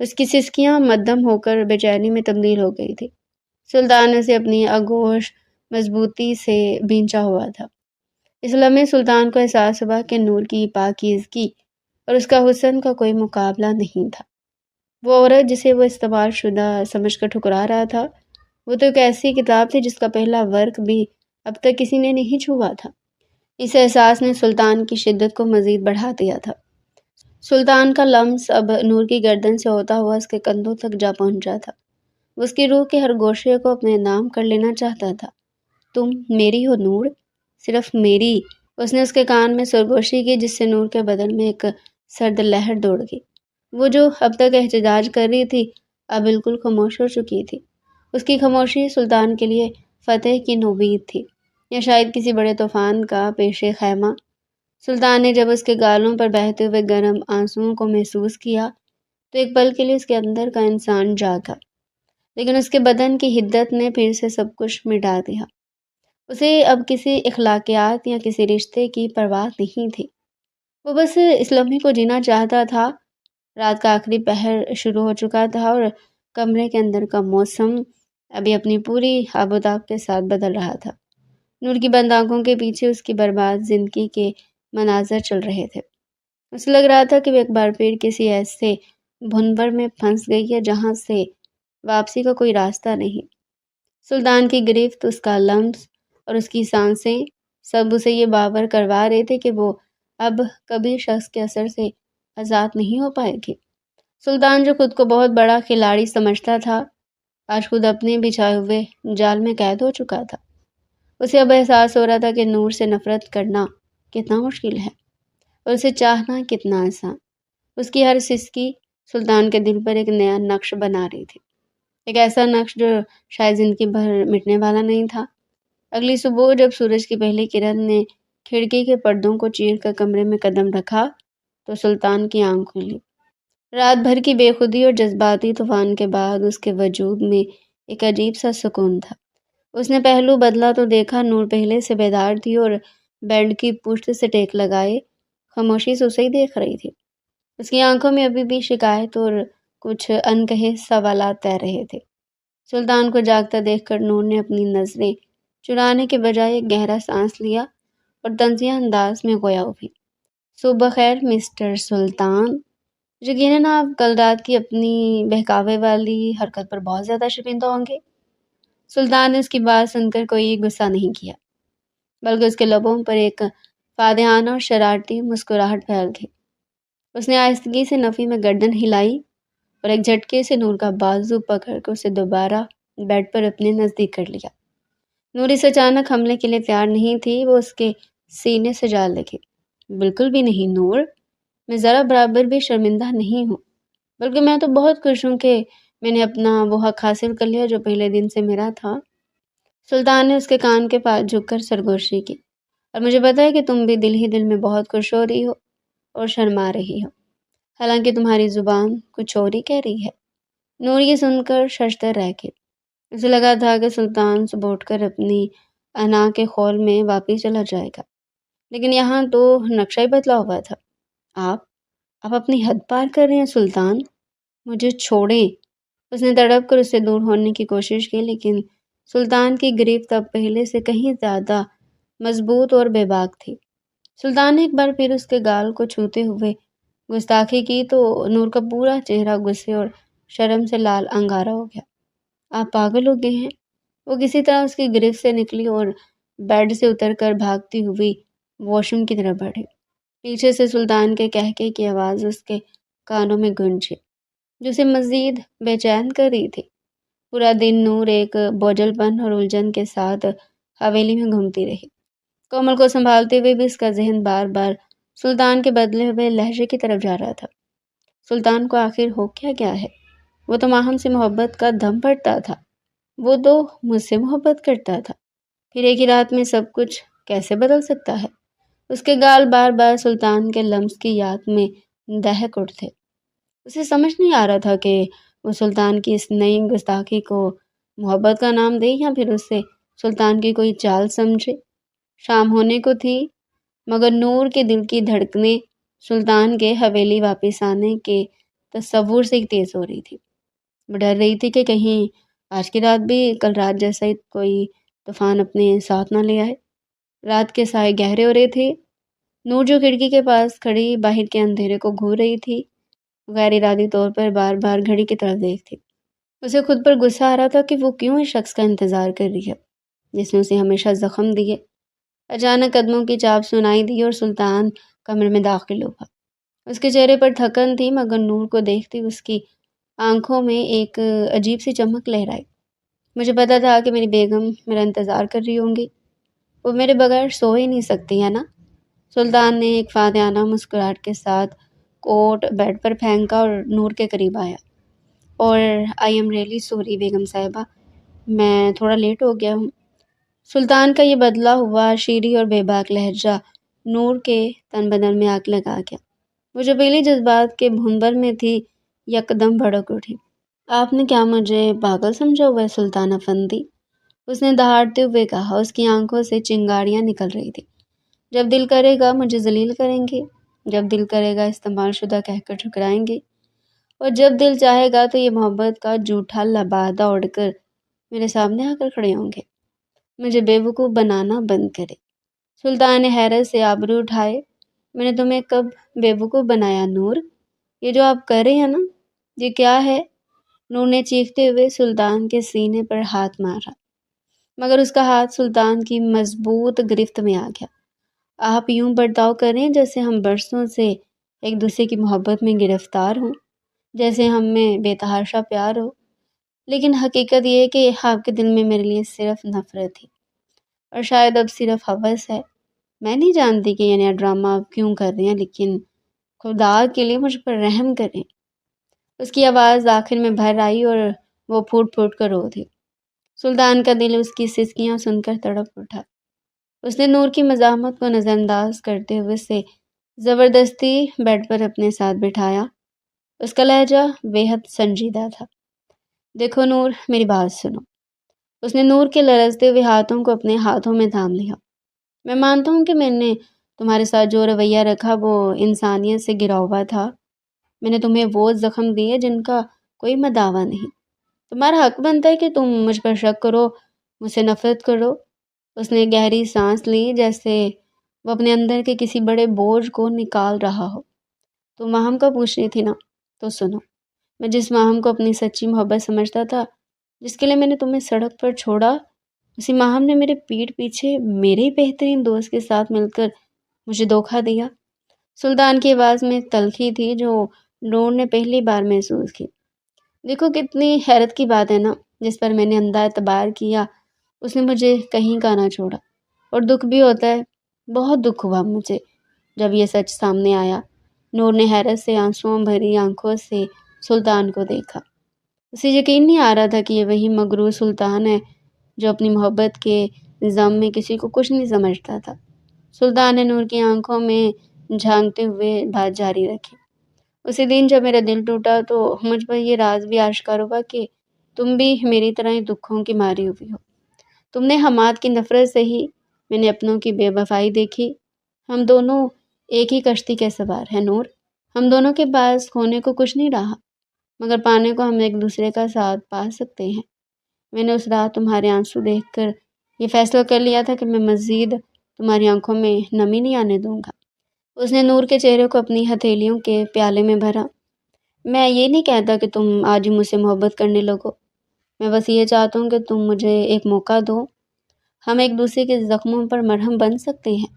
[SPEAKER 1] اس کی سسکیاں مدھم ہو کر بے چینی میں تبدیل ہو گئی تھی۔ سلطان نے اسے اپنی آغوش مضبوطی سے بھینچا ہوا تھا۔ اس لمحے سلطان کو احساس ہوا کہ نور کی پاکیزگی اور اس کا حسن کا کوئی مقابلہ نہیں تھا۔ وہ عورت جسے وہ استعمال شدہ سمجھ کر ٹھکرا رہا تھا، وہ تو ایک ایسی کتاب تھی جس کا پہلا ورق بھی اب تک کسی نے نہیں چھوا تھا۔ اس احساس نے سلطان کی شدت کو مزید بڑھا دیا تھا۔ سلطان کا لمس اب نور کی گردن سے ہوتا ہوا اس کے کندھوں تک جا پہنچا تھا۔ وہ اس کی روح کے ہر گوشے کو اپنے نام کر لینا چاہتا تھا۔ تم میری ہو نور، صرف میری۔ اس نے اس کے کان میں سرگوشی کی، جس سے نور کے بدن میں ایک سرد لہر دوڑ گئی۔ وہ جو اب تک احتجاج کر رہی تھی اب بالکل خاموش ہو چکی تھی۔ اس کی خاموشی سلطان کے لیے فتح کی نوید تھی، یا شاید کسی بڑے طوفان کا پیش خیمہ۔ سلطان نے جب اس کے گالوں پر بہتے ہوئے گرم آنسوؤں کو محسوس کیا تو ایک پل کے لیے اس کے اندر کا انسان جاگا، لیکن اس کے بدن کی حدت نے پھر سے سب کچھ مٹا دیا۔ اسے اب کسی اخلاقیات یا کسی رشتے کی پرواہ نہیں تھی۔ وہ بس اس لمحے کو جینا چاہتا تھا۔ رات کا آخری پہر شروع ہو چکا تھا اور کمرے کے اندر کا موسم ابھی اپنی پوری آب و تاب کے ساتھ بدل رہا تھا۔ نور کی بند آنکھوں کے پیچھے اس کی برباد زندگی کے مناظر چل رہے تھے۔ اسے لگ رہا تھا کہ وہ ایک بار پھر کسی ایسے بھنور میں پھنس گئی ہے جہاں سے واپسی کا کوئی راستہ نہیں۔ سلطان کی گرفت، اس کا لمس اور اس کی سانسیں سب اسے یہ باور کروا رہے تھے کہ وہ اب کبھی شخص کے اثر سے آزاد نہیں ہو پائے گی۔ سلطان جو خود کو بہت بڑا کھلاڑی سمجھتا تھا، آج خود اپنے بچھائے ہوئے جال میں قید ہو چکا تھا۔ اسے اب احساس ہو رہا تھا کہ نور سے نفرت کرنا کتنا مشکل ہے اور اسے چاہنا کتنا آسان۔ اس کی ہر سسکی سلطان کے دل پر ایک نیا نقش بنا رہی تھی، ایک ایسا نقش جو شاید زندگی بھر مٹنے والا نہیں تھا۔ اگلی صبح جب سورج کی پہلی کرن نے کھڑکی کے پردوں کو چیر کر کمرے میں قدم رکھا تو سلطان کی آنکھ کھلی۔ رات بھر کی بے خودی اور جذباتی طوفان کے بعد اس کے وجود میں ایک عجیب سا سکون تھا۔ اس نے پہلو بدلا تو دیکھا نور پہلے سے بیدار تھی اور بیڈ کی پشت سے ٹیک لگائے خاموشی سے اسے ہی دیکھ رہی تھی۔ اس کی آنکھوں میں ابھی بھی شکایت اور کچھ انکہے سوالات تیر رہے تھے۔ سلطان کو جاگتا دیکھ کر نور نے اپنی نظریں چرانے کے بجائے ایک گہرا سانس لیا اور طنزیہ انداز میں گویا اٹھی۔ صبح خیر مسٹر سلطان، یقیناً آپ کل رات کی اپنی بہکاوے والی حرکت پر بہت زیادہ شرمندہ ہوں گے۔ سلطان نے اس کی بات سن کر کوئی غصہ نہیں کیا، بلکہ اس کے لبوں پر ایک فادحانہ اور شرارتی مسکراہٹ پھیل گئی۔ اس نے آہستگی سے نفی میں گردن ہلائی اور ایک جھٹکے سے نور کا بازو پکڑ کر اسے دوبارہ بیڈ پر اپنے نزدیک کر لیا۔ نور اس اچانک حملے کے لیے تیار نہیں تھی، وہ اس کے سینے سے جا لگی۔ بالکل بھی نہیں نور، میں ذرا برابر بھی شرمندہ نہیں ہوں، بلکہ میں تو بہت خوش ہوں کہ میں نے اپنا وہ حق حاصل کر لیا جو پہلے دن سے میرا تھا۔ سلطان نے اس کے کان کے پاس جھک کر سرگوشی کی۔ اور مجھے پتا ہے کہ تم بھی دل ہی دل میں بہت خوش ہو رہی ہو اور شرما رہی ہو، حالانکہ تمہاری زبان کچھ اور ہی کہہ رہی ہے۔ نور یہ سن کر ششدر رہ گئی۔ اسے لگا تھا کہ سلطان صبح اٹھ کر اپنی انا کے خول میں واپس چلا جائے گا، لیکن یہاں تو نقشہ ہی بدلا ہوا تھا۔ آپ اپنی حد پار کر رہے ہیں سلطان، مجھے چھوڑیں۔ اس نے تڑپ کر اس سے دور ہونے کی کوشش کی، لیکن سلطان کی گرفت اب پہلے سے کہیں زیادہ مضبوط اور بے باک تھی۔ سلطان نے ایک بار پھر اس کے گال کو چھوتے ہوئے گستاخی کی تو نور کا پورا چہرہ غصے اور شرم سے لال انگارا ہو گیا۔ آپ پاگل ہو گئے ہیں؟ وہ کسی طرح اس کی گرفت سے نکلی اور بیڈ سے اتر کر بھاگتی ہوئی واش روم کی طرف بڑھی۔ پیچھے سے سلطان کے کہکے کی آواز اس کے کانوں میں گونجی، جو اسے مزید بے چین کر رہی تھی۔ پورا دن نور ایک بوجھل پن اور الجھن کے ساتھ حویلی میں گھومتی رہی۔ کومل کو سنبھالتے ہوئے بھی اس کا ذہن بار بار سلطان کے بدلے ہوئے لہجے کی طرف جا رہا تھا۔ سلطان کو آخر ہو کیا گیا ہے؟ وہ تو ماہم سے محبت کا دم پڑتا تھا، وہ تو مجھ سے محبت کرتا تھا، پھر ایک ہی رات میں سب کچھ کیسے بدل سکتا ہے؟ اس کے گال بار بار سلطان کے لمس کی یاد میں دہک اٹھتے۔ اسے سمجھ نہیں آ رہا تھا کہ وہ سلطان کی اس نئی گستاخی کو محبت کا نام دے یا پھر اسے سلطان کی کوئی چال سمجھے۔ شام ہونے کو تھی، مگر نور کے دل کی دھڑکنیں سلطان کے حویلی واپس آنے کے تصور سے تیز ہو رہی تھی۔ وہ ڈر رہی تھی کہ کہیں آج کی رات بھی کل رات جیسا ہی کوئی طوفان اپنے ساتھ نہ لے آئے۔ رات کے سائے گہرے ہو رہے تھے۔ نور جو کھڑکی کے پاس کھڑی باہر کے اندھیرے کو گھور رہی تھی، غیر ارادی طور پر بار بار گھڑی کی طرف دیکھتی۔ اسے خود پر غصہ آ رہا تھا کہ وہ کیوں اس شخص کا انتظار کر رہی ہے جس نے اسے ہمیشہ زخم دیے۔ اچانک قدموں کی چاپ سنائی دی اور سلطان کمرے میں داخل ہوا۔ اس کے چہرے پر تھکن تھی، مگر نور کو دیکھتی اس کی آنکھوں میں ایک عجیب سی چمک لہرائی۔ مجھے پتا تھا کہ میری بیگم میرا انتظار کر رہی ہوں گی، وہ میرے بغیر سو ہی نہیں سکتی ہے نا؟ سلطان نے ایک فادحانہ مسکراہٹ کے ساتھ کوٹ بیڈ پر پھینکا اور نور کے قریب آیا۔ اور آئی ایم ریئلی سوری بیگم صاحبہ، میں تھوڑا لیٹ ہو گیا ہوں۔ سلطان کا یہ بدلا ہوا شیریں اور بے باک لہجہ نور کے تن بدن میں آگ لگا گیا۔ وہ جو پہلے جذبات کے بھنبل میں تھی یکدم بھڑک اٹھی۔ آپ نے کیا مجھے پاگل سمجھا ہوا ہے سلطان افندی؟ اس نے دہاڑتے ہوئے کہا۔ اس کی آنکھوں سے چنگاریاں نکل رہی تھی۔ جب دل کرے گا مجھے ذلیل کریں گے، جب دل کرے گا استعمال شدہ کہہ کر ٹھکرائیں گے، اور جب دل چاہے گا تو یہ محبت کا جھوٹا لبادہ اڑ کر میرے سامنے آ کر کھڑے ہوں گے۔ مجھے بے وقوف بنانا بند کرے۔ سلطان نے حیرت سے آبرو اٹھائے۔ میں نے تمہیں کب بے وقوف بنایا نور؟ یہ جو آپ کر رہے ہیں نا، یہ کیا ہے؟ نور نے چیختے ہوئے سلطان کے سینے پر ہاتھ مارا، مگر اس کا ہاتھ سلطان کی مضبوط گرفت میں آ گیا۔ آپ یوں برتاؤ کریں جیسے ہم برسوں سے ایک دوسرے کی محبت میں گرفتار ہوں، جیسے ہم میں بے تحاشا پیار ہو، لیکن حقیقت یہ ہے کہ آپ کے دل میں میرے لیے صرف نفرت تھی، اور شاید اب صرف ہوس ہے۔ میں نہیں جانتی کہ یہ نیا ڈرامہ آپ کیوں کر رہے ہیں، لیکن خدا کے لیے مجھ پر رحم کریں۔ اس کی آواز آخر میں بھر آئی اور وہ پھوٹ پھوٹ کر رو دی۔ سلطان کا دل اس کی سسکیاں سن کر تڑپ اٹھا۔ اس نے نور کی مزاحمت کو نظر انداز کرتے ہوئے اسے زبردستی بیڈ پر اپنے ساتھ بٹھایا۔ اس کا لہجہ بے حد سنجیدہ تھا۔ دیکھو نور، میری بات سنو۔ اس نے نور کے لرزتے ہوئے ہاتھوں کو اپنے ہاتھوں میں تھام لیا۔ میں مانتا ہوں کہ میں نے تمہارے ساتھ جو رویہ رکھا وہ انسانیت سے گرا ہوا تھا۔ میں نے تمہیں وہ زخم دیے جن کا کوئی مداوا نہیں۔ تمہارا حق بنتا ہے کہ تم مجھ پر شک کرو، مجھ سے نفرت کرو۔ اس نے گہری سانس لی، جیسے وہ اپنے اندر کے کسی بڑے بوجھ کو نکال رہا ہو۔ تم ماہم کا پوچھ رہی تھی نا، تو سنو۔ میں جس ماہم کو اپنی سچی محبت سمجھتا تھا، جس کے لیے میں نے تمہیں سڑک پر چھوڑا، اسی ماہم نے میرے پیٹھ پیچھے میرے ہی بہترین دوست کے ساتھ مل کر مجھے دھوکہ دیا۔ سلطان کی آواز میں تلخی تھی جو نور نے پہلی بار محسوس کی۔ دیکھو کتنی حیرت کی بات ہے نا، جس پر میں نے اندھا اعتبار کیا اس نے مجھے کہیں کا نہ چھوڑا۔ اور دکھ بھی ہوتا ہے، بہت دکھ ہوا مجھے جب یہ سچ سامنے آیا۔ نور نے حیرت سے آنسوؤں بھری آنکھوں سے سلطان کو دیکھا۔ اسے یقین نہیں آ رہا تھا کہ یہ وہی مغرور سلطان ہے جو اپنی محبت کے الزام میں کسی کو کچھ نہیں سمجھتا تھا۔ سلطان نے نور کی آنکھوں میں جھانکتے ہوئے بات جاری رکھی۔ اسی دن جب میرا دل ٹوٹا تو مجھ پر یہ راز بھی آشکار ہوا کہ تم بھی میری طرح ہی دکھوں کی ماری ہوئی ہو۔ تم نے حماد کی نفرت سے ہی، میں نے اپنوں کی بے وفائی دیکھی۔ ہم دونوں ایک ہی کشتی کے سوار ہیں نور۔ ہم دونوں کے پاس کھونے کو کچھ نہیں رہا، مگر پانے کو ہم ایک دوسرے کا ساتھ پا سکتے ہیں۔ میں نے اس رات تمہارے آنسو دیکھ کر یہ فیصلہ کر لیا تھا کہ میں مزید تمہاری آنکھوں میں نمی نہیں آنے دوں گا۔ اس نے نور کے چہرے کو اپنی ہتھیلیوں کے پیالے میں بھرا۔ میں یہ نہیں کہتا کہ تم آج ہی مجھ سے محبت کرنے لگو، میں بس یہ چاہتا ہوں کہ تم مجھے ایک موقع دو۔ ہم ایک دوسرے کے زخموں پر مرہم بن سکتے ہیں۔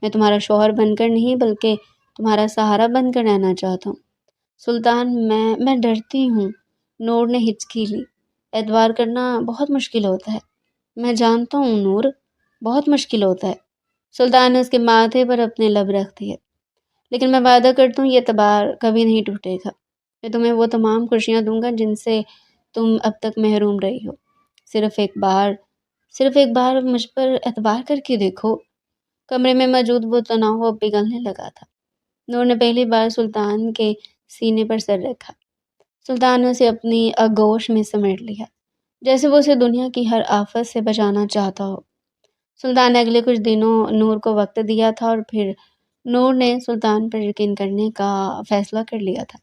[SPEAKER 1] میں تمہارا شوہر بن کر نہیں بلکہ تمہارا سہارا بن کر رہنا چاہتا ہوں۔ سلطان، میں ڈرتی ہوں۔ نور نے ہچکی لی۔ اعتبار کرنا بہت مشکل ہوتا ہے۔ میں جانتا ہوں نور، بہت مشکل ہوتا ہے۔ سلطان نے اس کے ماتھے پر اپنے لب رکھ دیے۔ لیکن میں وعدہ کرتا ہوں یہ اعتبار کبھی نہیں ٹوٹے گا۔ میں تمہیں وہ تمام خوشیاں دوں گا جن سے تم اب تک محروم رہی ہو۔ صرف ایک بار مجھ پر اعتبار کر کے دیکھو۔ کمرے میں موجود وہ تناؤ اب پگھلنے لگا تھا۔ نور نے پہلی بار سلطان کے سینے پر سر رکھا۔ سلطان نے اسے اپنی آغوش میں سمیٹ لیا، جیسے وہ اسے دنیا کی ہر آفت سے بچانا چاہتا ہو۔ سلطان نے اگلے کچھ دنوں نور کو وقت دیا تھا اور پھر نور نے سلطان پر یقین کرنے کا فیصلہ کر لیا تھا۔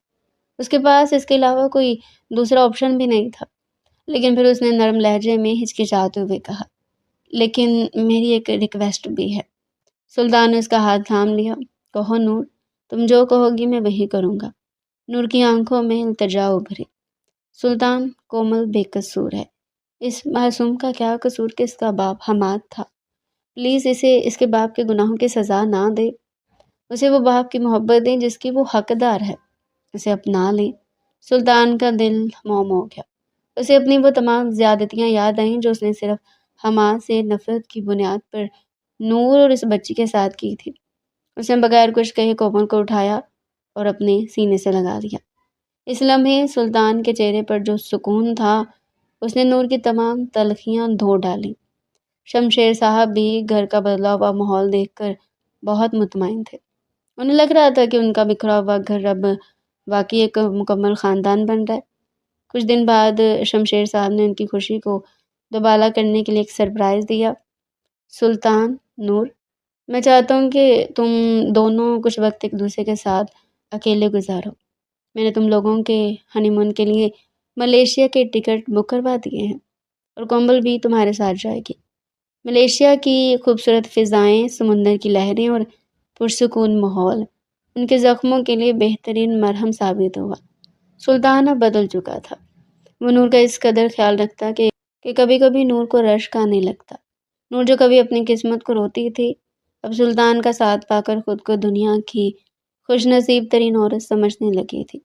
[SPEAKER 1] اس کے پاس اس کے علاوہ کوئی دوسرا آپشن بھی نہیں تھا۔ لیکن پھر اس نے نرم لہجے میں ہچکچاتے ہوئے کہا، لیکن میری ایک ریکویسٹ بھی ہے۔ سلطان نے اس کا ہاتھ تھام لیا۔ کہو نور، تم جو کہو گی میں وہی کروں گا۔ نور کی آنکھوں میں التجا ابھری۔ سلطان، کومل بے قصور ہے۔ اس معصوم کا کیا قصور کہ اس کا باپ حماد تھا؟ پلیز اسے اس کے باپ کے گناہوں کی سزا نہ دے۔ اسے وہ باپ کی محبت دیں جس کی وہ حقدار ہے۔ اسے اپنا لیں۔ سلطان کا دل موم ہو گیا۔ اسے اپنی وہ تمام زیادتیاں یاد آئیں جو اس نے صرف حماد سے نفرت کی بنیاد پر نور اور اس بچی کے ساتھ کی تھی۔ اس نے بغیر کچھ کہے کومل کو اٹھایا اور اپنے سینے سے لگا دیا۔ اس لمحے سلطان کے چہرے پر جو سکون تھا، اس نے نور کی تمام تلخیاں دھو ڈالیں۔ شمشیر صاحب بھی گھر کا بدلا ہوا ماحول دیکھ کر بہت مطمئن تھے۔ انہیں لگ رہا تھا کہ ان کا بکھرا ہوا گھر اب واقعی ایک مکمل خاندان بن رہا ہے۔ کچھ دن بعد شمشیر صاحب نے ان کی خوشی کو دوبالا کرنے کے لیے ایک سرپرائز دیا۔ سلطان، نور، میں چاہتا ہوں کہ تم دونوں کچھ وقت ایک دوسرے کے ساتھ اکیلے گزارو۔ میں نے تم لوگوں کے ہنی مون کے لیے ملیشیا کے ٹکٹ بک کروا دیے ہیں اور کومل بھی تمہارے ساتھ جائے گی۔ ملیشیا کی خوبصورت فضائیں، سمندر کی لہریں اور پرسکون ماحول ان کے زخموں کے لیے بہترین مرہم ثابت ہوا۔ سلطان اب بدل چکا تھا۔ وہ نور کا اس قدر خیال رکھتا کہ کبھی کبھی نور کو رشک آنے لگتا۔ نور جو کبھی اپنی قسمت کو روتی تھی، اب سلطان کا ساتھ پا کر خود کو دنیا کی خوش نصیب ترین عورت سمجھنے لگی تھی۔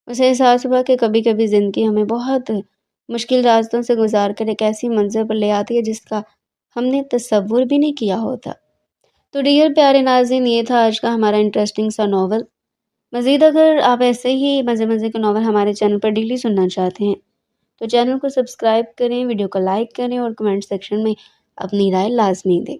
[SPEAKER 1] اسے احساس ہوا کہ کبھی کبھی زندگی ہمیں بہت مشکل راستوں سے گزار کر ایک ایسی منزل پر لے آتی ہے جس کا ہم نے تصور بھی نہیں کیا ہوتا۔ تو ڈیئر پیارے ناظرین، یہ تھا آج کا ہمارا انٹرسٹنگ سا ناول۔ مزید اگر آپ ایسے ہی مزے مزے کے ناول ہمارے چینل پر ڈیلی سننا چاہتے ہیں تو چینل کو سبسکرائب کریں، ویڈیو کو لائک کریں اور کمنٹ سیکشن میں اپنی رائے لازمی دیں۔